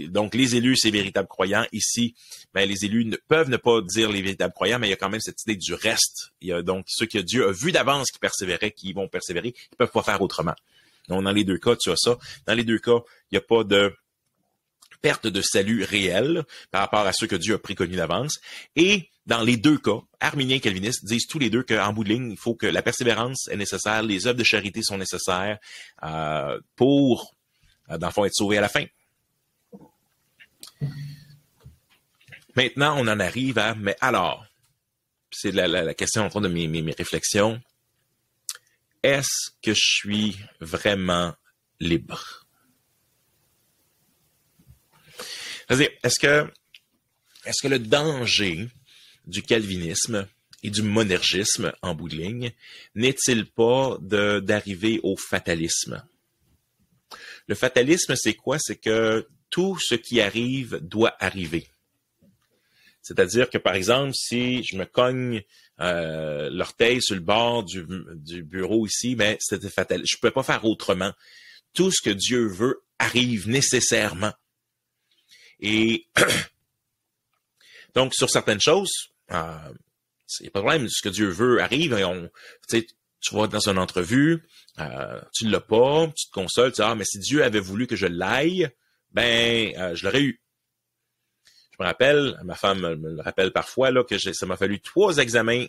Donc les élus, c'est les véritables croyants. Ici, ben, les élus peuvent ne pas dire les véritables croyants, mais il y a quand même cette idée du reste. Il y a donc ceux que Dieu a vu d'avance qui persévéraient, qui vont persévérer, ils peuvent pas faire autrement. Donc dans les deux cas, tu as ça. Dans les deux cas, il n'y a pas de perte de salut réel par rapport à ceux que Dieu a préconnus d'avance. Et dans les deux cas, arminiens et calvinistes disent tous les deux qu'en bout de ligne, il faut que la persévérance est nécessaire, les œuvres de charité sont nécessaires pour, dans le fond, être sauvé à la fin. Maintenant, on en arrive à, mais alors, c'est la question en train de mes réflexions, est-ce que je suis vraiment libre? C'est-à-dire, est-ce que le danger du calvinisme et du monergisme, en bout de ligne, n'est-il pas d'arriver au fatalisme? Le fatalisme, c'est quoi? C'est que tout ce qui arrive doit arriver. C'est-à-dire que, par exemple, si je me cogne l'orteil sur le bord du bureau ici, ben, c'était fatal. Je ne peux pas faire autrement. Tout ce que Dieu veut arrive nécessairement. Et donc, sur certaines choses, c'est pas de problème. Ce que Dieu veut arrive. Et tu vas dans une entrevue, tu l'as pas, tu te consoles, tu dis, mais si Dieu avait voulu que je l'aille, ben, je l'aurais eu. Je me rappelle, ma femme me le rappelle parfois, là, que ça m'a fallu 3 examens,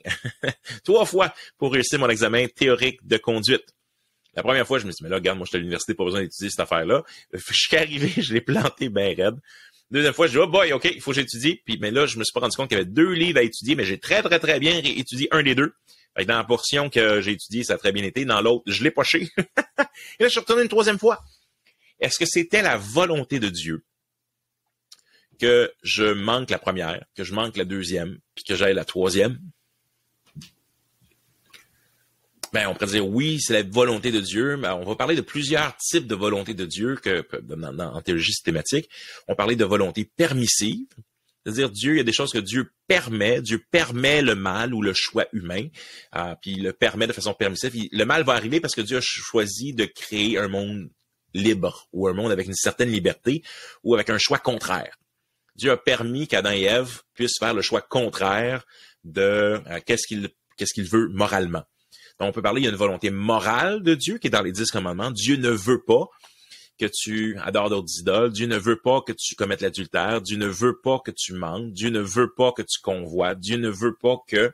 3 fois pour réussir mon examen théorique de conduite. La première fois, je me suis dit, mais là, regarde, moi, je suis à l'université, pas besoin d'étudier cette affaire-là. Je suis arrivé, je l'ai planté bien raide. Deuxième fois, je dis, oh boy, OK, il faut que j'étudie. Puis, mais là, je me suis pas rendu compte qu'il y avait 2 livres à étudier, mais j'ai très, très, très bien étudié un des 2. Fait que dans la portion que j'ai étudiée, ça a très bien été. Dans l'autre, je l'ai poché. Et là, je suis retourné une 3e fois. Est-ce que c'était la volonté de Dieu que je manque la première, que je manque la 2e, puis que j'aille la 3e? Ben, on pourrait dire oui, c'est la volonté de Dieu, mais on va parler de plusieurs types de volonté de Dieu en théologie systématique. On parlait de volonté permissive, c'est-à-dire Dieu, il y a des choses que Dieu permet le mal ou le choix humain, puis il le permet de façon permissive. Le mal va arriver parce que Dieu a choisi de créer un monde libre ou un monde avec une certaine liberté ou avec un choix contraire. Dieu a permis qu'Adam et Ève puissent faire le choix contraire de qu'est-ce qu'il veut moralement. Donc, on peut parler, il y a une volonté morale de Dieu qui est dans les 10 commandements. Dieu ne veut pas que tu adores d'autres idoles. Dieu ne veut pas que tu commettes l'adultère. Dieu ne veut pas que tu mentes. Dieu ne veut pas que tu convoites. Dieu ne veut pas que...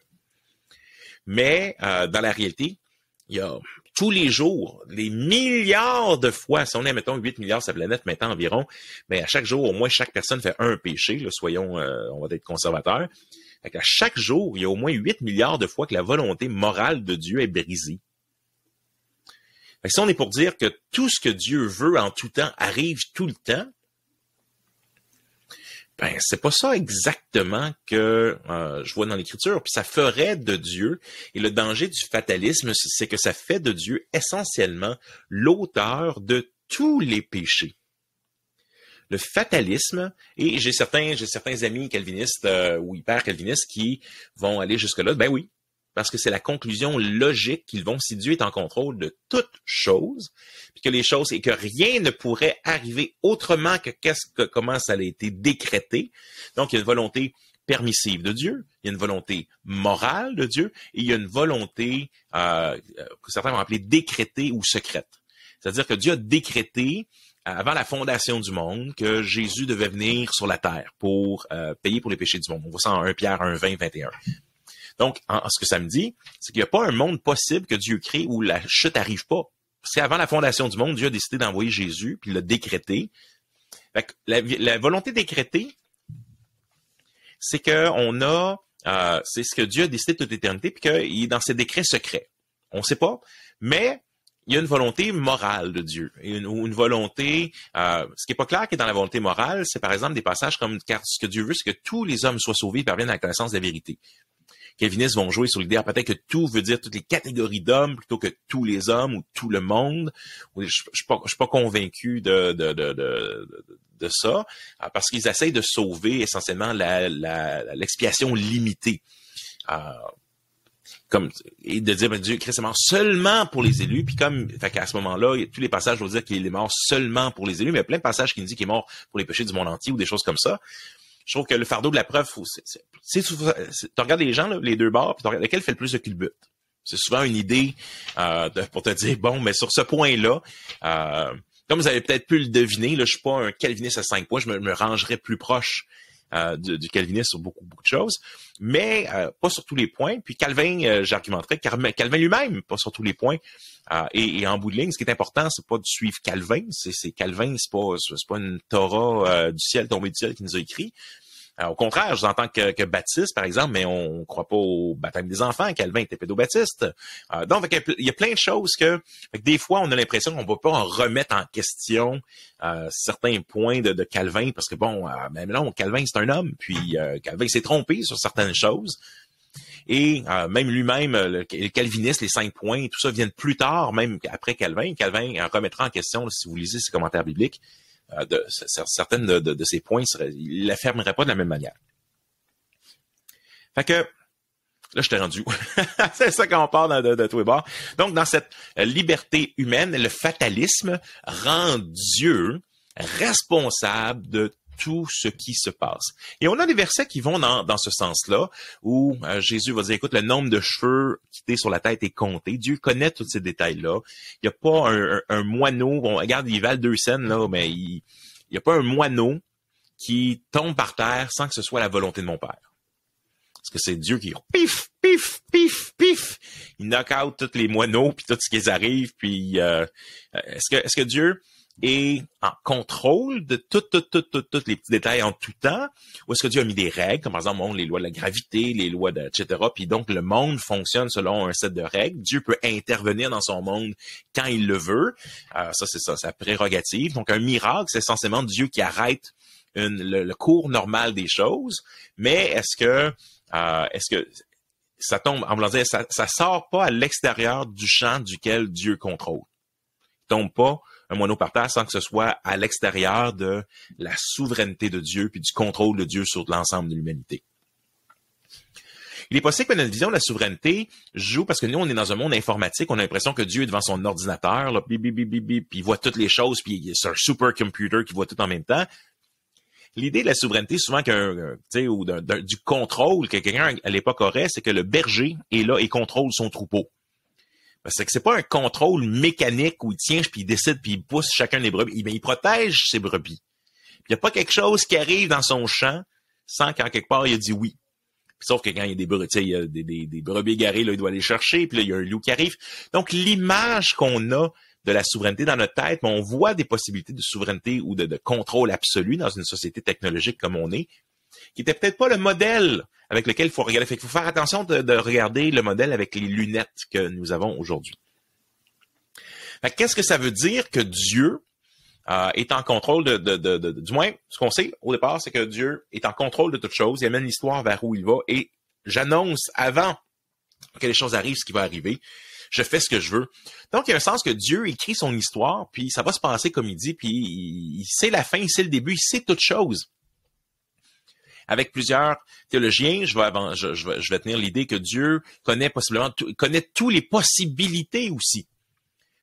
Mais dans la réalité, il y a tous les jours, les milliards de fois, si on est, mettons, 8 milliards sur la planète maintenant environ, mais à chaque jour, au moins, chaque personne fait un péché. Là, soyons, on va être conservateurs. Fait qu'à chaque jour, il y a au moins 8 milliards de fois que la volonté morale de Dieu est brisée. Fait que si on est pour dire que tout ce que Dieu veut en tout temps arrive tout le temps, ben c'est pas ça exactement que je vois dans l'Écriture. Puis ça ferait de Dieu, et le danger du fatalisme, c'est que ça fait de Dieu essentiellement l'auteur de tous les péchés. Le fatalisme, et j'ai certains amis calvinistes ou hyper calvinistes qui vont aller jusque-là, ben oui, parce que c'est la conclusion logique qu'ils vont, si Dieu est en contrôle de toutes choses, puis que les choses, et que rien ne pourrait arriver autrement que comment ça a été décrété. Donc, il y a une volonté permissive de Dieu, il y a une volonté morale de Dieu, et il y a une volonté que certains vont appeler décrétée ou secrète. C'est-à-dire que Dieu a décrété avant la fondation du monde, que Jésus devait venir sur la terre pour payer pour les péchés du monde. On voit ça en 1 Pierre 1, 20, 21. Donc, ce que ça me dit, c'est qu'il n'y a pas un monde possible que Dieu crée où la chute n'arrive pas. Parce qu'avant la fondation du monde, Dieu a décidé d'envoyer Jésus, puis il l'a décrété. Fait que la volonté décrétée, c'est qu'on a... c'est ce que Dieu a décidé de toute éternité, puis qu'il est dans ses décrets secrets. On ne sait pas, mais... il y a une volonté morale de Dieu. Une volonté... ce qui n'est pas clair qui est dans la volonté morale, c'est par exemple des passages comme « car ce que Dieu veut, c'est que tous les hommes soient sauvés et parviennent à la connaissance de la vérité ». Calvinistes vont jouer sur l'idée, peut-être que tout veut dire toutes les catégories d'hommes plutôt que tous les hommes ou tout le monde. Je suis pas convaincu de ça, parce qu'ils essayent de sauver essentiellement l'expiation limitée. et de dire, Dieu, Christ est mort seulement pour les élus, puis fait qu'à ce moment-là, tous les passages vont dire qu'il est mort seulement pour les élus, mais il y a plein de passages qui nous disent qu'il est mort pour les péchés du monde entier ou des choses comme ça. Je trouve que le fardeau de la preuve, tu regardes les gens, là, les deux bords, puis tu regardes lequel fait le plus de culbute. C'est souvent une idée pour te dire, bon, mais sur ce point-là, comme vous avez peut-être pu le deviner, là, je suis pas un calviniste à 5 points, je me rangerais plus proche du calvinisme sur beaucoup de choses, mais pas sur tous les points. Puis Calvin, j'argumenterais, Calvin lui-même, pas sur tous les points. Et en bout de ligne, ce qui est important, c'est pas de suivre Calvin, c'est Calvin, c'est pas une Torah du ciel, tombée du ciel qui nous a écrit. Au contraire, je entends que Baptiste, par exemple, mais on croit pas au baptême des enfants. Calvin était pédobaptiste. Donc, il y a plein de choses que des fois, on a l'impression qu'on va pas en remettre en question certains points de Calvin, parce que bon, mais non, Calvin, c'est un homme, puis Calvin s'est trompé sur certaines choses. Et même lui-même, le calviniste, les 5 points, tout ça viennent plus tard, même après Calvin. Calvin remettra en question, là, si vous lisez ses commentaires bibliques, certaines de ces points, il l'affirmerait pas de la même manière. Fait que, là, je t'ai rendu. C'est ça qu'on parle de tous les bords. Donc, dans cette liberté humaine, le fatalisme rend Dieu responsable de tout ce qui se passe. Et on a des versets qui vont dans ce sens-là, où Jésus va dire, écoute, le nombre de cheveux qui t'est sur la tête est compté. Dieu connaît tous ces détails-là. Il n'y a pas un moineau, bon, regarde, il valent 2 cents, là, mais il n'y a pas un moineau qui tombe par terre sans que ce soit la volonté de mon Père. Parce que c'est Dieu qui pif, pif, pif, pif. Il knock out tous les moineaux, puis tout ce qui arrive, puis est-ce que Dieu est en contrôle de tous les petits détails en tout temps, ou est-ce que Dieu a mis des règles, comme par exemple les lois de la gravité, les lois etc., puis donc le monde fonctionne selon un set de règles. Dieu peut intervenir dans son monde quand il le veut. Ça, c'est ça, sa prérogative. Donc un miracle, c'est essentiellement Dieu qui arrête le cours normal des choses, mais est-ce que ça tombe, en voulant dire, ça sort pas à l'extérieur du champ duquel Dieu contrôle. Il tombe pas un moineau par terre sans que ce soit à l'extérieur de la souveraineté de Dieu puis du contrôle de Dieu sur l'ensemble de l'humanité. Il est possible que notre vision de la souveraineté joue, parce que nous, on est dans un monde informatique, on a l'impression que Dieu est devant son ordinateur, là, bip, bip, bip, bip, bip, puis il voit toutes les choses, puis c'est un supercomputer qui voit tout en même temps. L'idée de la souveraineté, souvent ou du contrôle que quelqu'un à l'époque aurait, c'est que le berger est là et contrôle son troupeau. Parce que c'est pas un contrôle mécanique où il tient puis il décide puis il pousse chacun des brebis. Il protège ses brebis. Il n'y a pas quelque chose qui arrive dans son champ sans qu'en quelque part il a dit oui. Puis, sauf que quand il y a des brebis égarées, là, il doit aller chercher, puis là, il y a un loup qui arrive. Donc, l'image qu'on a de la souveraineté dans notre tête, mais on voit des possibilités de souveraineté ou de contrôle absolu dans une société technologique comme on est, qui était peut-être pas le modèle avec lequel il faut regarder. Fait qu'il faut faire attention de regarder le modèle avec les lunettes que nous avons aujourd'hui. Fait qu'est-ce que ça veut dire que Dieu est en contrôle du moins, ce qu'on sait au départ, c'est que Dieu est en contrôle de toute chose. Il amène l'histoire vers où il va et j'annonce avant que les choses arrivent ce qui va arriver. Je fais ce que je veux. Donc, il y a un sens que Dieu écrit son histoire, puis ça va se passer comme il dit, puis il sait la fin, il sait le début, il sait toute chose. Avec plusieurs théologiens, je vais tenir l'idée que Dieu connaît possiblement connaît toutes les possibilités aussi.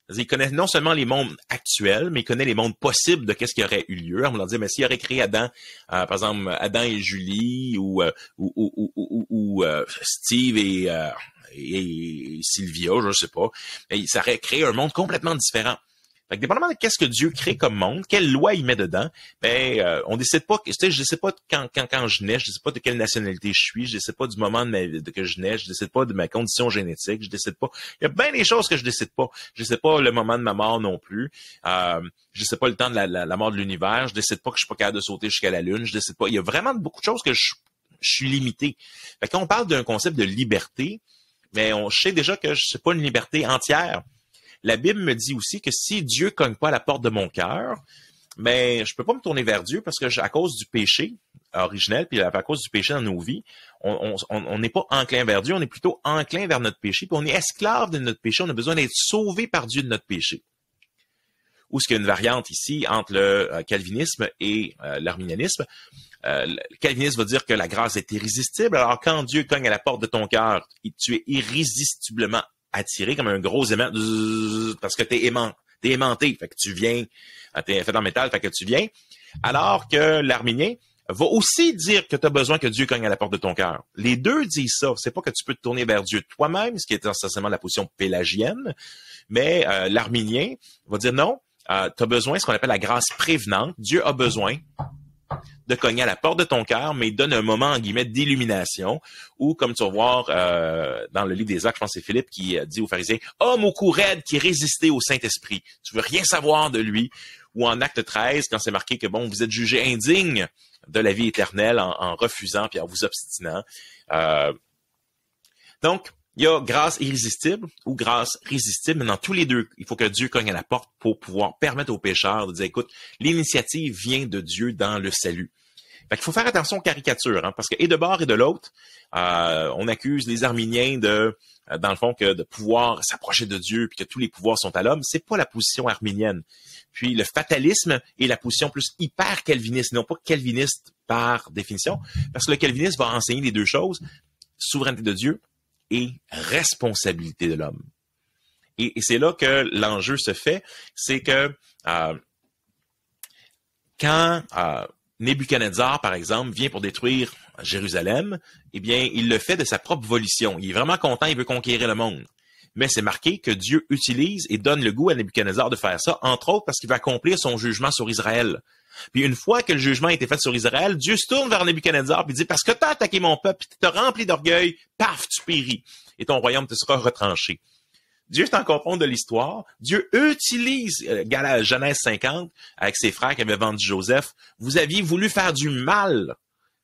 C'est-à-dire, il connaît non seulement les mondes actuels, mais il connaît les mondes possibles de qu'est-ce qui aurait eu lieu. On va dire, mais s'il aurait créé Adam, par exemple, Adam et Julie, ou Steve et Sylvia, je sais pas, mais ça aurait créé un monde complètement différent. Fait que dépendamment de qu'est-ce que Dieu crée comme monde, quelle loi il met dedans, on décide pas, tu sais, je sais pas quand je nais, je sais pas de quelle nationalité je suis, je sais pas du moment que je nais, je décide pas de ma condition génétique, je décide pas, il y a bien des choses que je décide pas. Je sais pas le moment de ma mort non plus, je sais pas le temps de la mort de l'univers, je décide pas que je suis pas capable de sauter jusqu'à la lune, je décide pas, il y a vraiment beaucoup de choses que je suis limité. Fait que quand on parle d'un concept de liberté, mais je sais déjà que c'est pas une liberté entière. La Bible me dit aussi que si Dieu cogne pas à la porte de mon cœur, mais je peux pas me tourner vers Dieu parce que à cause du péché originel, puis à cause du péché dans nos vies, on n'est pas enclin vers Dieu, on est plutôt enclin vers notre péché, puis on est esclave de notre péché, on a besoin d'être sauvé par Dieu de notre péché. ou ce qu'il y a une variante ici entre le calvinisme et l'arminianisme. Le calvinisme va dire que la grâce est irrésistible. Alors, quand Dieu cogne à la porte de ton cœur, tu es irrésistiblement attiré comme un gros aimant parce que t'es aimanté. Fait que tu viens, t'es fait en métal, fait que tu viens. Alors que l'arminien va aussi dire que tu as besoin que Dieu cogne à la porte de ton cœur. Les deux disent ça. C'est pas que tu peux te tourner vers Dieu toi-même, ce qui est essentiellement la position pélagienne, mais l'arminien va dire non, tu as besoin de ce qu'on appelle la grâce prévenante. Dieu a besoin de cogner à la porte de ton cœur, mais il donne un moment, en guillemets, d'illumination, ou comme tu vas voir dans le livre des Actes, je pense que c'est Philippe qui dit aux pharisiens, « Homme au cou raide qui résistait au Saint-Esprit, tu veux rien savoir de lui. » Ou en Acte 13, quand c'est marqué que, bon, vous êtes jugés indignes de la vie éternelle en refusant puis en vous obstinant. Donc, il y a grâce irrésistible ou grâce résistible, mais dans tous les deux, il faut que Dieu cogne à la porte pour pouvoir permettre aux pécheurs de dire, écoute, l'initiative vient de Dieu dans le salut. Fait qu'il faut faire attention aux caricatures, hein, parce que et de bord et de l'autre, on accuse les arminiens dans le fond, que de pouvoir s'approcher de Dieu puis que tous les pouvoirs sont à l'homme. C'est pas la position arminienne. Puis le fatalisme est la position plus hyper calviniste, non pas calviniste par définition, parce que le calvinisme va enseigner les deux choses, souveraineté de Dieu et responsabilité de l'homme. Et c'est là que l'enjeu se fait, c'est que quand Nebuchadnezzar, par exemple, vient pour détruire Jérusalem, eh bien, il le fait de sa propre volition. Il est vraiment content, il veut conquérir le monde. Mais c'est marqué que Dieu utilise et donne le goût à Nebuchadnezzar de faire ça, entre autres parce qu'il va accomplir son jugement sur Israël. Puis une fois que le jugement a été fait sur Israël, Dieu se tourne vers Nebuchadnezzar et dit, parce que tu as attaqué mon peuple, tu t'as rempli d'orgueil, paf, tu péris, et ton royaume te sera retranché. Dieu est en compte de l'histoire. Dieu utilise Genèse 50 avec ses frères qui avaient vendu Joseph. Vous aviez voulu faire du mal,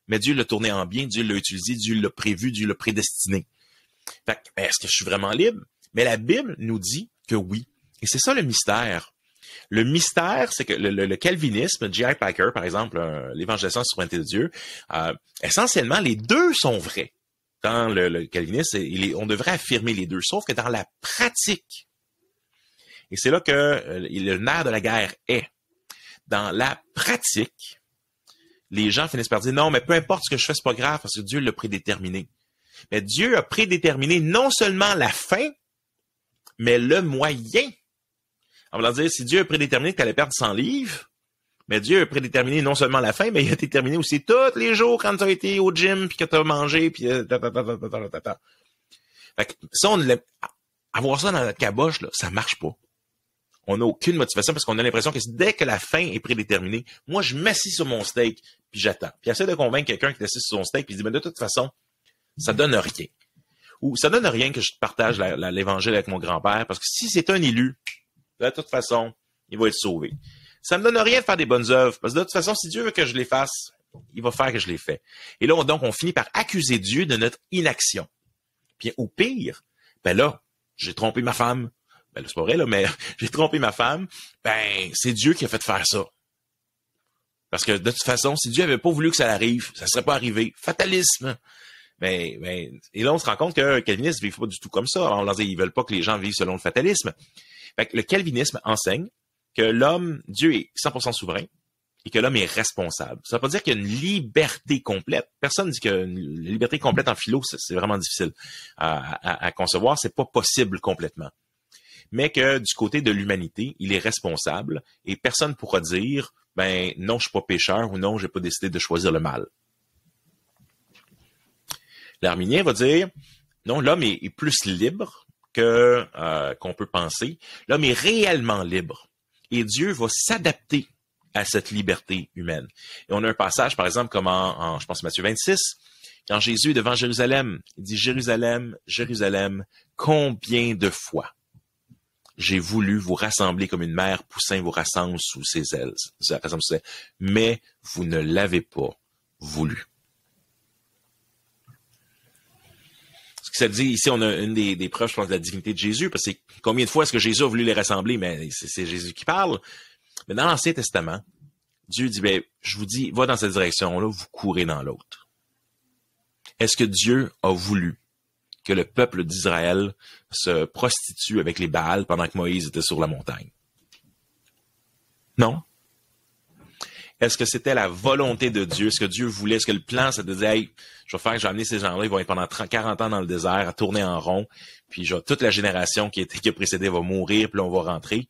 mais Dieu l'a tourné en bien, Dieu l'a utilisé, Dieu l'a prévu, Dieu l'a prédestiné. Fait que, est-ce que je suis vraiment libre? Mais la Bible nous dit que oui. Et c'est ça le mystère. Le mystère, c'est que le calvinisme, J.I. Packer, par exemple, l'évangélisation de souveraineté de Dieu, essentiellement, les deux sont vrais. Dans le calvinisme, on devrait affirmer les deux, sauf que dans la pratique, et c'est là que le nerf de la guerre est, dans la pratique, les gens finissent par dire, non, mais peu importe ce que je fais, c'est pas grave, parce que Dieu l'a prédéterminé. Mais Dieu a prédéterminé non seulement la fin, mais le moyen. On va dire, si Dieu a prédéterminé que tu allais perdre 100 livres, mais Dieu a prédéterminé non seulement la fin, mais il a déterminé aussi tous les jours quand tu as été au gym, puis que tu as mangé, puis Fait que ça, avoir ça dans notre caboche, là, ça marche pas. On n'a aucune motivation parce qu'on a l'impression que dès que la fin est prédéterminée, moi, je m'assis sur mon steak, puis j'attends. Puis essaie de convaincre quelqu'un qui est assis sur son steak, puis il dit, mais de toute façon, ça donne rien. Ou ça donne rien que je partage l'évangile avec mon grand-père, parce que si c'est un élu, de toute façon, il va être sauvé. Ça me donne rien de faire des bonnes œuvres, parce que de toute façon, si Dieu veut que je les fasse, il va faire que je les fais. Et là, donc, on finit par accuser Dieu de notre inaction. Puis au pire, ben là, j'ai trompé ma femme. Ben là, c'est pas vrai, là, mais j'ai trompé ma femme. Ben, c'est Dieu qui a fait faire ça. Parce que de toute façon, si Dieu avait pas voulu que ça arrive, ça serait pas arrivé. Fatalisme. Mais, et là, on se rend compte que les calvinistes ne vivent pas du tout comme ça. Alors, on leur dit, ils veulent pas que les gens vivent selon le fatalisme. Fait que le calvinisme enseigne que l'homme, Dieu est 100% souverain et que l'homme est responsable. Ça veut pas dire qu'il y a une liberté complète. Personne ne dit que la liberté complète en philo, c'est vraiment difficile à concevoir. C'est pas possible complètement. Mais que du côté de l'humanité, il est responsable et personne ne pourra dire, ben non, je suis pas pécheur ou non, j'ai pas décidé de choisir le mal. L'arminien va dire, non, l'homme est plus libre qu'on peut penser. L'homme est réellement libre. Et Dieu va s'adapter à cette liberté humaine. Et on a un passage, par exemple, comme je pense, Matthieu 26, quand Jésus est devant Jérusalem, il dit, Jérusalem, Jérusalem, combien de fois j'ai voulu vous rassembler comme une mère poussin vous rassemble sous ses ailes, mais vous ne l'avez pas voulu. Ça dit, ici, on a une des preuves, je pense, de la divinité de Jésus, parce que combien de fois est-ce que Jésus a voulu les rassembler? Mais c'est Jésus qui parle. Mais dans l'Ancien Testament, Dieu dit, ben, je vous dis, va dans cette direction-là, vous courez dans l'autre. Est-ce que Dieu a voulu que le peuple d'Israël se prostitue avec les Baals pendant que Moïse était sur la montagne? Non. Est-ce que c'était la volonté de Dieu? Est-ce que Dieu voulait? Est-ce que le plan, c'était de dire, hey, je vais amener ces gens-là, ils vont être pendant 30, 40 ans dans le désert, à tourner en rond, puis toute la génération qui a précédé va mourir, puis là, on va rentrer?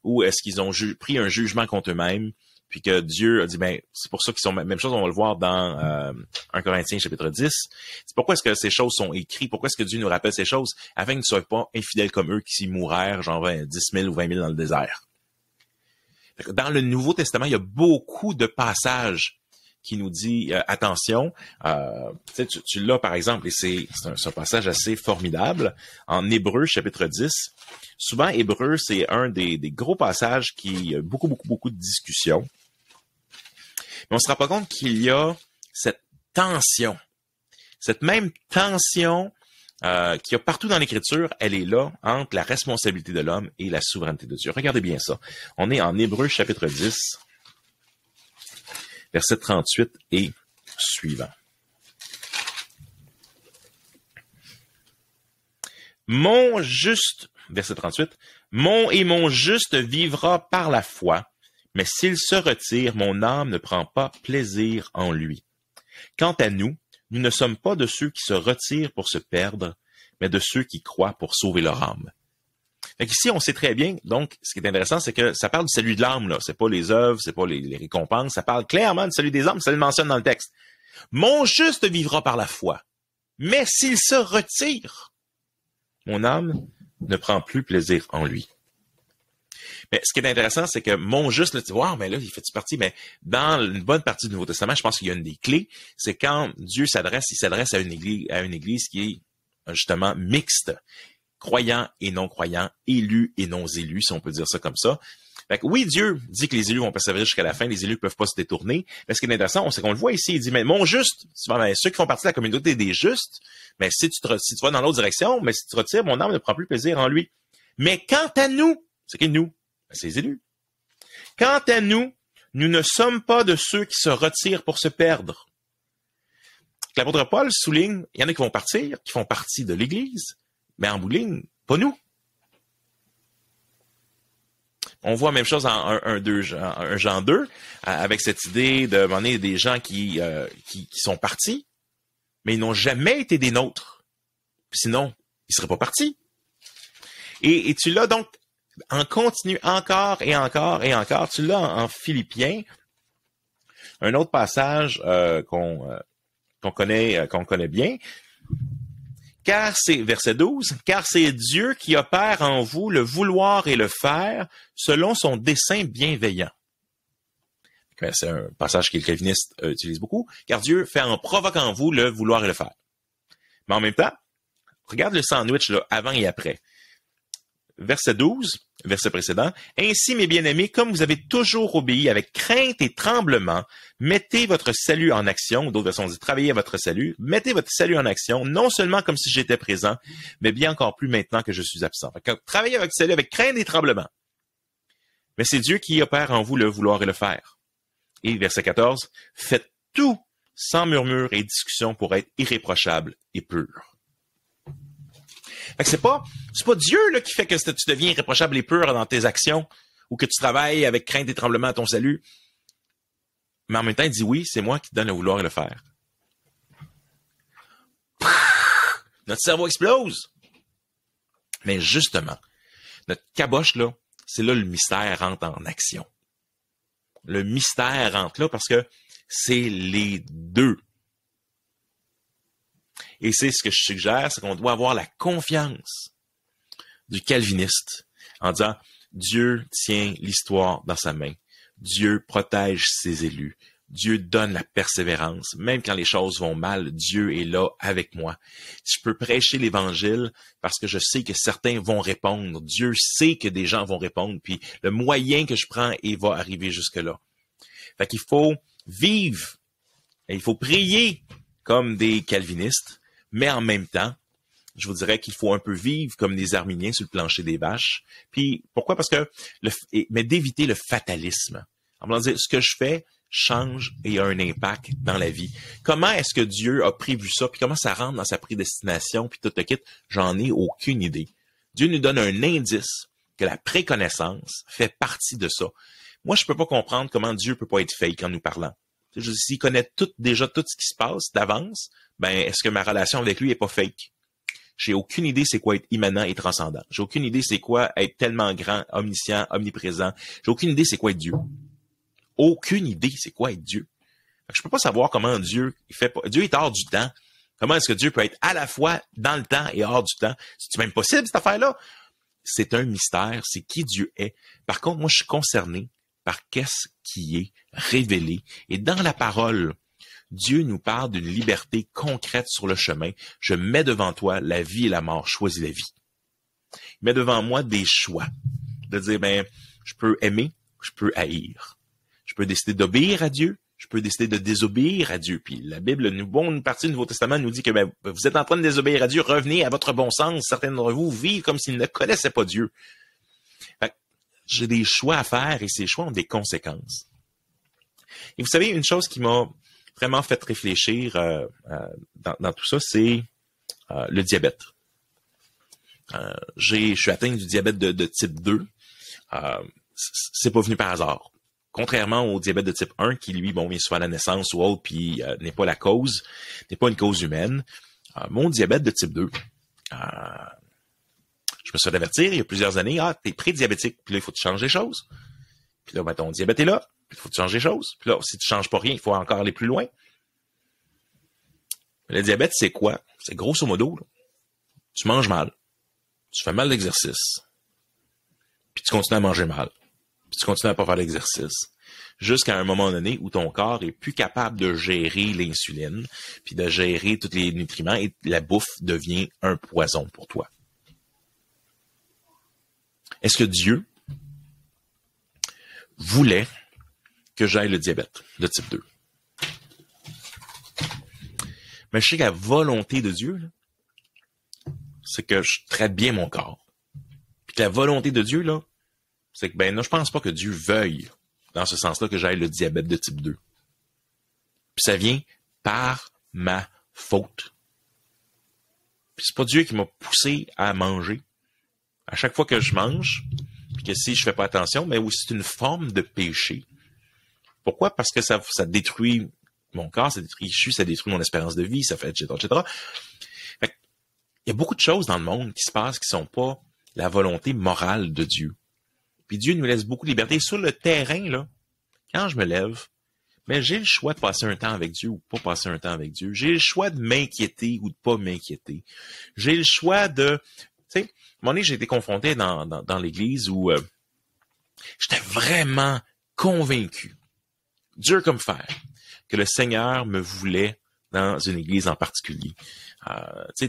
Ou est-ce qu'ils ont pris un jugement contre eux-mêmes, puis que Dieu a dit, ben, c'est pour ça qu'ils sont, même chose, on va le voir dans 1 Corinthiens chapitre 10. C'est pourquoi est-ce que ces choses sont écrites? Pourquoi est-ce que Dieu nous rappelle ces choses? Afin qu'ils ne soient pas infidèles comme eux qui s'y mourrent, genre 10 000 ou 20 000 dans le désert. Dans le Nouveau Testament, il y a beaucoup de passages qui nous dit attention. Tu l'as par exemple, et c'est un passage assez formidable en Hébreux chapitre 10. Souvent, Hébreux, c'est un des gros passages qui a beaucoup de discussions. Mais on se rend pas compte qu'il y a cette tension. Cette même tension qu'il y a partout dans l'Écriture, elle est là entre la responsabilité de l'homme et la souveraineté de Dieu. Regardez bien ça. On est en Hébreux chapitre 10, verset 38 et suivant. Mon juste, verset 38, mon juste vivra par la foi, mais s'il se retire, mon âme ne prend pas plaisir en lui. Quant à nous, nous ne sommes pas de ceux qui se retirent pour se perdre, mais de ceux qui croient pour sauver leur âme. Fait qu'ici, on sait très bien, donc, ce qui est intéressant, c'est que ça parle du salut de l'âme, là. C'est pas les œuvres, c'est pas les récompenses, ça parle clairement du salut des âmes, ça le mentionne dans le texte. Mon juste vivra par la foi, mais s'il se retire, mon âme ne prend plus plaisir en lui. Mais ce qui est intéressant, c'est que mon juste, là, tu vois, mais là, il fait partie, mais dans une bonne partie du Nouveau Testament, je pense qu'il y a une des clés, c'est quand Dieu s'adresse à une église qui est justement mixte, croyants et non-croyants, élus et non-élus, si on peut dire ça comme ça. Fait que oui, Dieu dit que les élus vont persévérer jusqu'à la fin, les élus ne peuvent pas se détourner, mais ce qui est intéressant, c'est qu'on le voit ici, il dit, mais mon juste, ceux qui font partie de la communauté des justes, mais si tu vas dans l'autre direction, mais si tu te retires, mon âme ne prend plus plaisir en lui. Mais quant à nous, c'est qui nous? Ben, c'est les élus. Quant à nous, nous ne sommes pas de ceux qui se retirent pour se perdre. L'apôtre Paul souligne, il y en a qui vont partir, qui font partie de l'Église, mais en bout de ligne, pas nous. On voit la même chose en 1 Jean 2, avec cette idée de demander des gens qui sont partis, mais ils n'ont jamais été des nôtres. Sinon, ils ne seraient pas partis. Et tu l'as donc en continu encore et encore et encore. Tu l'as en Philippiens, un autre passage qu'on connaît bien. Car c'est, verset 12, car c'est Dieu qui opère en vous le vouloir et le faire selon son dessein bienveillant. C'est un passage que les calvinistes utilisent beaucoup, car Dieu provoque en vous le vouloir et le faire. Mais en même temps, regarde le sandwich là, avant et après. Verset 12, verset précédent. Ainsi, mes bien-aimés, comme vous avez toujours obéi avec crainte et tremblement, mettez votre salut en action. D'autres versions disent travaillez à votre salut. Mettez votre salut en action, non seulement comme si j'étais présent, mais bien encore plus maintenant que je suis absent. Travaillez avec salut avec crainte et tremblement. Mais c'est Dieu qui opère en vous le vouloir et le faire. Et verset 14, faites tout sans murmure et discussion pour être irréprochable et pur. Fait que c'est pas Dieu là, qui fait que tu deviens irréprochable et pur dans tes actions ou que tu travailles avec crainte et tremblement à ton salut. Mais en même temps, il dit oui, c'est moi qui te donne le vouloir et le faire. Notre cerveau explose. Mais justement, notre caboche, là, c'est là le mystère rentre en action. Le mystère rentre là parce que c'est les deux. Et c'est ce que je suggère, c'est qu'on doit avoir la confiance du calviniste en disant Dieu tient l'histoire dans sa main. Dieu protège ses élus. Dieu donne la persévérance. Même quand les choses vont mal, Dieu est là avec moi. Je peux prêcher l'Évangile parce que je sais que certains vont répondre. Dieu sait que des gens vont répondre. Puis le moyen que je prends, il va arriver jusque-là. Fait qu'il faut vivre. Et il faut prier comme des calvinistes. Mais en même temps, je vous dirais qu'il faut un peu vivre comme des arméniens sur le plancher des vaches. Puis pourquoi? Parce que mais d'éviter le fatalisme. En voulant dire, ce que je fais change et a un impact dans la vie. Comment est-ce que Dieu a prévu ça? Puis comment ça rentre dans sa prédestination? Puis tout le kit, j'en ai aucune idée. Dieu nous donne un indice que la préconnaissance fait partie de ça. Moi, je peux pas comprendre comment Dieu peut pas être fake en nous parlant. S'il connaît déjà tout ce qui se passe d'avance, ben, est-ce que ma relation avec lui est pas fake? J'ai aucune idée c'est quoi être immanent et transcendant. J'ai aucune idée c'est quoi être tellement grand, omniscient, omniprésent. J'ai aucune idée c'est quoi être Dieu. Aucune idée c'est quoi être Dieu. Je peux pas savoir comment Dieu fait. Dieu est hors du temps. Comment est-ce que Dieu peut être à la fois dans le temps et hors du temps? C'est même possible cette affaire-là? C'est un mystère. C'est qui Dieu est. Par contre, moi je suis concerné par qu'est-ce qui est révélé. Et dans la parole, Dieu nous parle d'une liberté concrète sur le chemin. Je mets devant toi la vie et la mort. Choisis la vie. Il met devant moi des choix. De dire, ben, je peux aimer, je peux haïr. Je peux décider d'obéir à Dieu, je peux décider de désobéir à Dieu. Puis la Bible, une partie du Nouveau Testament nous dit que ben, vous êtes en train de désobéir à Dieu, revenez à votre bon sens. Certains d'entre vous vivent comme s'ils ne connaissaient pas Dieu. Fait que j'ai des choix à faire et ces choix ont des conséquences. Et vous savez, une chose qui m'a vraiment fait réfléchir dans tout ça, c'est le diabète. Je suis atteint du diabète de type 2. C'est pas venu par hasard. Contrairement au diabète de type 1, qui lui, bon, vient soit à la naissance ou autre, puis n'est pas la cause, n'est pas une cause humaine. Mon diabète de type 2, je me suis fait avertir il y a plusieurs années, t'es pré-diabétique, puis là, il faut que tu changes les choses. Puis là, ben, ton diabète est là, puis il faut que tu changes les choses. Puis là, si tu changes pas rien, il faut encore aller plus loin. Le diabète, c'est quoi? C'est grosso modo, là, tu manges mal, tu fais mal d'exercice, puis tu continues à manger mal. Puis tu continues à pas faire l'exercice, jusqu'à un moment donné où ton corps est plus capable de gérer l'insuline, puis de gérer tous les nutriments, et la bouffe devient un poison pour toi. Est-ce que Dieu voulait que j'aille le diabète de type 2? Mais je sais que la volonté de Dieu, là, c'est que je traite bien mon corps. Puis que la volonté de Dieu, là, c'est que, ben, non, je pense pas que Dieu veuille, dans ce sens-là, que j'aille le diabète de type 2. Puis ça vient par ma faute. Puis c'est pas Dieu qui m'a poussé à manger. À chaque fois que je mange, puis que si je fais pas attention, mais oui, c'est une forme de péché. Pourquoi? Parce que ça détruit mon corps, ça détruit ça détruit mon espérance de vie, ça fait, etc., etc. Fait que, il y a beaucoup de choses dans le monde qui se passent qui sont pas la volonté morale de Dieu. Puis Dieu nous laisse beaucoup de liberté. Sur le terrain, là, quand je me lève, mais j'ai le choix de passer un temps avec Dieu ou pas passer un temps avec Dieu. J'ai le choix de m'inquiéter ou de pas m'inquiéter. J'ai le choix de... Tu sais, à un moment donné, j'ai été confronté dans l'église où j'étais vraiment convaincu, dur comme fer, que le Seigneur me voulait dans une église en particulier.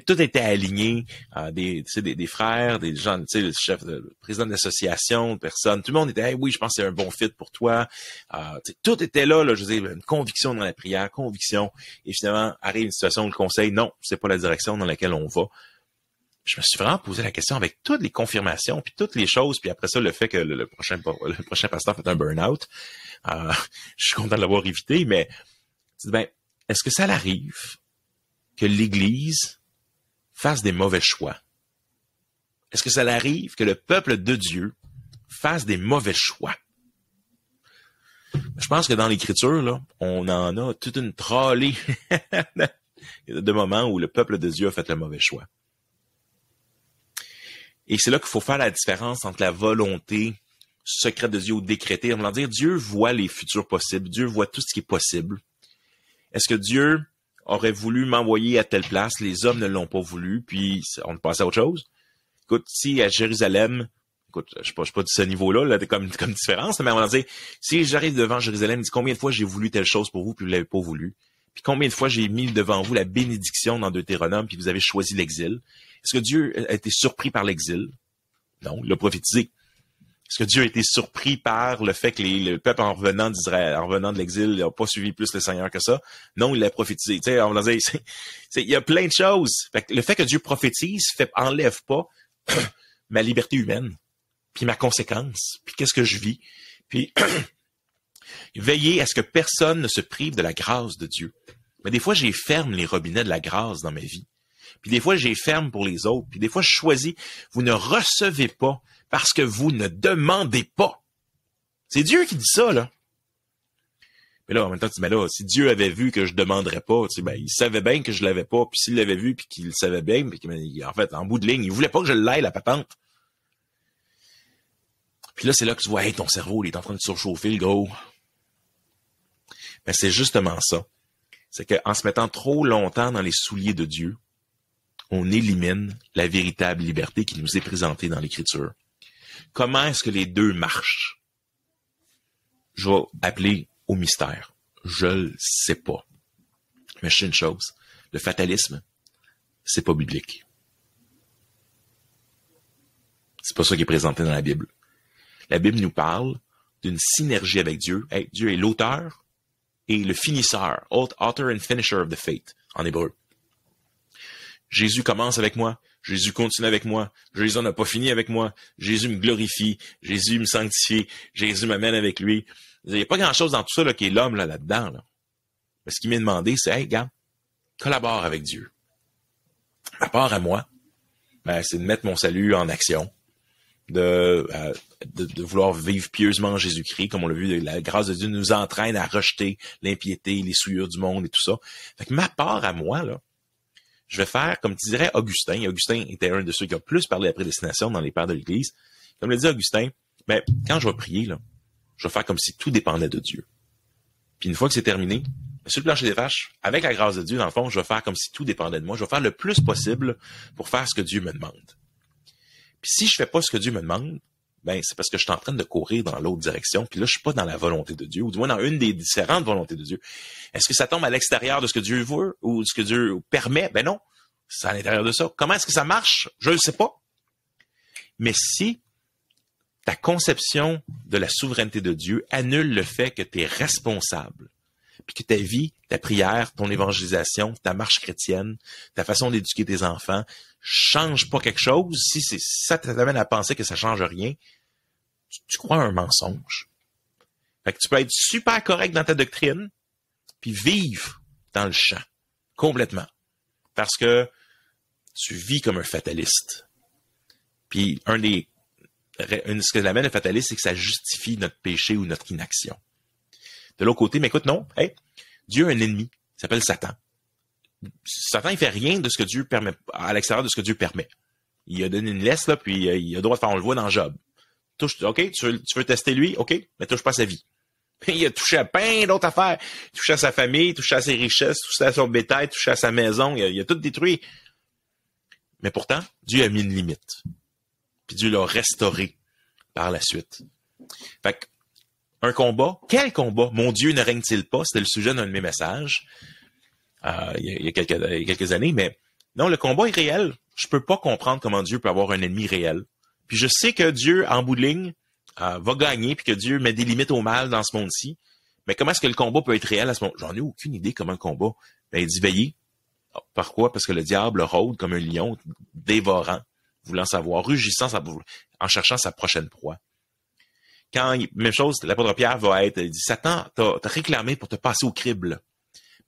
Tout était aligné, des frères, des gens, le chef, le président de l'association, personnes, tout le monde était, hey, oui, je pense que c'est un bon fit pour toi. Tout était là, je veux dire, une conviction dans la prière, conviction. Et finalement, arrive une situation où le conseil, non, c'est pas la direction dans laquelle on va. Je me suis vraiment posé la question avec toutes les confirmations, puis toutes les choses, puis après ça, le fait que le prochain pasteur fait un burn-out. Je suis content de l'avoir évité, mais ben, est-ce que ça l'arrive que l'Église fasse des mauvais choix? Est-ce que ça l'arrive que le peuple de Dieu fasse des mauvais choix? Je pense que dans l'Écriture, là, on en a toute une trollée de moments où le peuple de Dieu a fait le mauvais choix. Et c'est là qu'il faut faire la différence entre la volonté secrète de Dieu ou décrétée. On va dire, Dieu voit les futurs possibles. Dieu voit tout ce qui est possible. Est-ce que Dieu aurait voulu m'envoyer à telle place? Les hommes ne l'ont pas voulu, puis on passe à autre chose. Écoute, si à Jérusalem, écoute, je suis pas de ce niveau-là, là, comme différence, mais on va dire, si j'arrive devant Jérusalem, dis combien de fois j'ai voulu telle chose pour vous, puis vous l'avez pas voulu. Puis combien de fois j'ai mis devant vous la bénédiction dans Deutéronome, puis vous avez choisi l'exil. Est-ce que Dieu a été surpris par l'exil? Non, il l'a prophétisé. Est-ce que Dieu a été surpris par le fait que le peuple en revenant d'Israël, en revenant de l'exil, n'a pas suivi plus le Seigneur que ça? Non, il l'a prophétisé. Tu sais, on va dire, il y a plein de choses. Fait que le fait que Dieu prophétise enlève pas ma liberté humaine, puis ma conséquence, puis qu'est-ce que je vis. Puis veiller à ce que personne ne se prive de la grâce de Dieu. Mais des fois, j'ai ferme les robinets de la grâce dans ma vie. Puis des fois, j'ai ferme pour les autres. Puis des fois, je choisis, vous ne recevez pas parce que vous ne demandez pas. C'est Dieu qui dit ça, là. Mais là, en même temps, tu dis, mais là, si Dieu avait vu que je demanderais pas, tu sais, ben, il savait bien que je l'avais pas, puis s'il l'avait vu, puis qu'il le savait bien, puis en fait, en bout de ligne, il voulait pas que je l'aille, la patente. Puis là, c'est là que tu vois, hey, ton cerveau, il est en train de surchauffer, le gros. Ben, c'est justement ça. C'est qu'en se mettant trop longtemps dans les souliers de Dieu, on élimine la véritable liberté qui nous est présentée dans l'Écriture. Comment est-ce que les deux marchent? Je vais appeler au mystère. Je le sais pas. Mais je sais une chose. Le fatalisme, c'est pas biblique. C'est pas ça qui est présenté dans la Bible. La Bible nous parle d'une synergie avec Dieu. Hey, Dieu est l'auteur et le finisseur. Author and finisher of the faith, en hébreu. Jésus commence avec moi. Jésus continue avec moi. Jésus n'a pas fini avec moi. Jésus me glorifie. Jésus me sanctifie. Jésus m'amène avec lui. Il n'y a pas grand-chose dans tout ça là, qui est l'homme là-dedans. Là. Mais ce qu'il m'est demandé, c'est, hey, gars, collabore avec Dieu. Ma part à moi, ben, c'est de mettre mon salut en action, de vouloir vivre pieusement en Jésus-Christ, comme on l'a vu, la grâce de Dieu nous entraîne à rejeter l'impiété, les souillures du monde et tout ça. Fait que ma part à moi, là, je vais faire, comme tu dirais Augustin. Augustin était un de ceux qui a plus parlé de la prédestination dans les pères de l'Église. Comme le dit Augustin, ben, quand je vais prier, là, je vais faire comme si tout dépendait de Dieu. Puis une fois que c'est terminé, sur le plancher des vaches, avec la grâce de Dieu, dans le fond, je vais faire comme si tout dépendait de moi. Je vais faire le plus possible pour faire ce que Dieu me demande. Puis si je fais pas ce que Dieu me demande, ben c'est parce que je suis en train de courir dans l'autre direction, puis là, je suis pas dans la volonté de Dieu, ou du moins dans une des différentes volontés de Dieu. Est-ce que ça tombe à l'extérieur de ce que Dieu veut, ou de ce que Dieu permet? Ben non, c'est à l'intérieur de ça. Comment est-ce que ça marche? Je ne sais pas. Mais si ta conception de la souveraineté de Dieu annule le fait que tu es responsable, puis que ta vie, ta prière, ton évangélisation, ta marche chrétienne, ta façon d'éduquer tes enfants, change pas quelque chose, si ça t'amène à penser que ça change rien, tu crois à un mensonge. Fait que tu peux être super correct dans ta doctrine, puis vivre dans le champ, complètement. Parce que tu vis comme un fataliste. Puis ce que l'amène le fataliste, c'est que ça justifie notre péché ou notre inaction. De l'autre côté, mais écoute, non, hey, Dieu a un ennemi, il s'appelle Satan. Satan, il fait rien de ce que Dieu permet, à l'extérieur de ce que Dieu permet. Il a donné une laisse, là, puis il a le droit de faire, on le voit dans Job. OK, tu veux tester lui? OK, mais touche pas à sa vie. Puis il a touché à plein d'autres affaires. Il touché à sa famille, touché à ses richesses, touché à son bétail, touché à sa maison, il a tout détruit. Mais pourtant, Dieu a mis une limite. Puis Dieu l'a restauré par la suite. Fait que, un combat, quel combat? Mon Dieu ne règne-t-il pas? C'était le sujet d'un de mes messages il y a quelques années, mais non, le combat est réel. Je peux pas comprendre comment Dieu peut avoir un ennemi réel. Puis je sais que Dieu, en bout de ligne, va gagner, puis que Dieu met des limites au mal dans ce monde-ci. Mais comment est-ce que le combat peut être réel à ce moment? J'en ai aucune idée comment le combat. Ben, il dit veiller. Par quoi? Parce que le diable rôde comme un lion, dévorant, voulant savoir, rugissant, en cherchant sa prochaine proie. Même chose, l'apôtre Pierre va être, il dit, Satan t'as réclamé pour te passer au crible.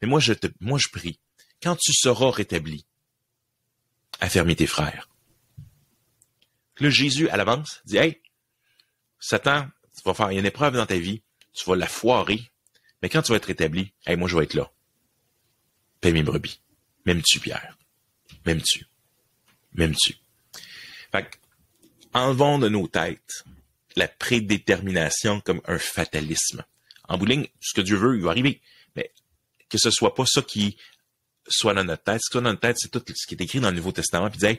Mais moi, je prie. Quand tu seras rétabli, affermis tes frères. Là, Jésus, à l'avance, dit, hey, Satan, tu vas faire une épreuve dans ta vie, tu vas la foirer, mais quand tu vas être rétabli, hey, moi, je vais être là. Paie mes brebis. M'aimes-tu, Pierre? M'aimes-tu? M'aimes-tu? Fait que, enlevons de nos têtes la prédétermination comme un fatalisme. En bout de ligne, ce que Dieu veut, il va arriver. Mais que ce soit pas ça qui soit dans notre tête. Ce qui soit dans notre tête, c'est tout ce qui est écrit dans le Nouveau Testament. Puis dire,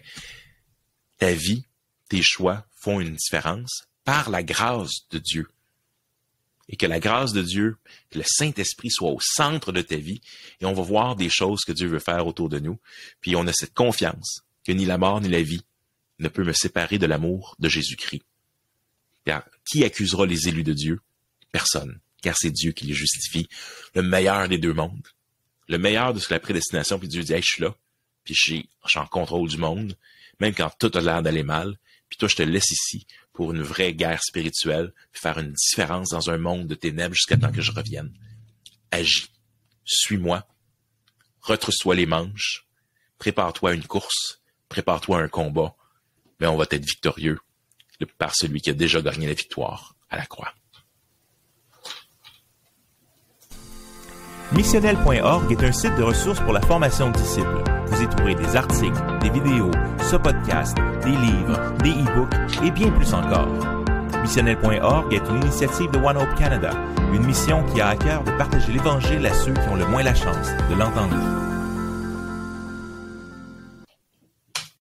ta vie, tes choix font une différence par la grâce de Dieu. Et que la grâce de Dieu, que le Saint-Esprit soit au centre de ta vie, et on va voir des choses que Dieu veut faire autour de nous. Puis on a cette confiance que ni la mort ni la vie ne peut me séparer de l'amour de Jésus-Christ. Car qui accusera les élus de Dieu? Personne, car c'est Dieu qui les justifie. Le meilleur des deux mondes. Le meilleur de ce que la prédestination, puis Dieu dit, hey, je suis là, puis je suis en contrôle du monde, même quand tout a l'air d'aller mal, puis toi, je te laisse ici pour une vraie guerre spirituelle, puis faire une différence dans un monde de ténèbres jusqu'à temps que je revienne. Agis. Suis-moi. Retrousse-toi les manches. Prépare-toi à une course. Prépare-toi à un combat. Mais on va être victorieux par celui qui a déjà gagné la victoire à la croix. Missionnel.org est un site de ressources pour la formation de disciples. Vous y trouverez des articles, des vidéos, ce podcast, des livres, des e-books et bien plus encore. Missionnel.org est une initiative de One Hope Canada, une mission qui a à cœur de partager l'Évangile à ceux qui ont le moins la chance de l'entendre.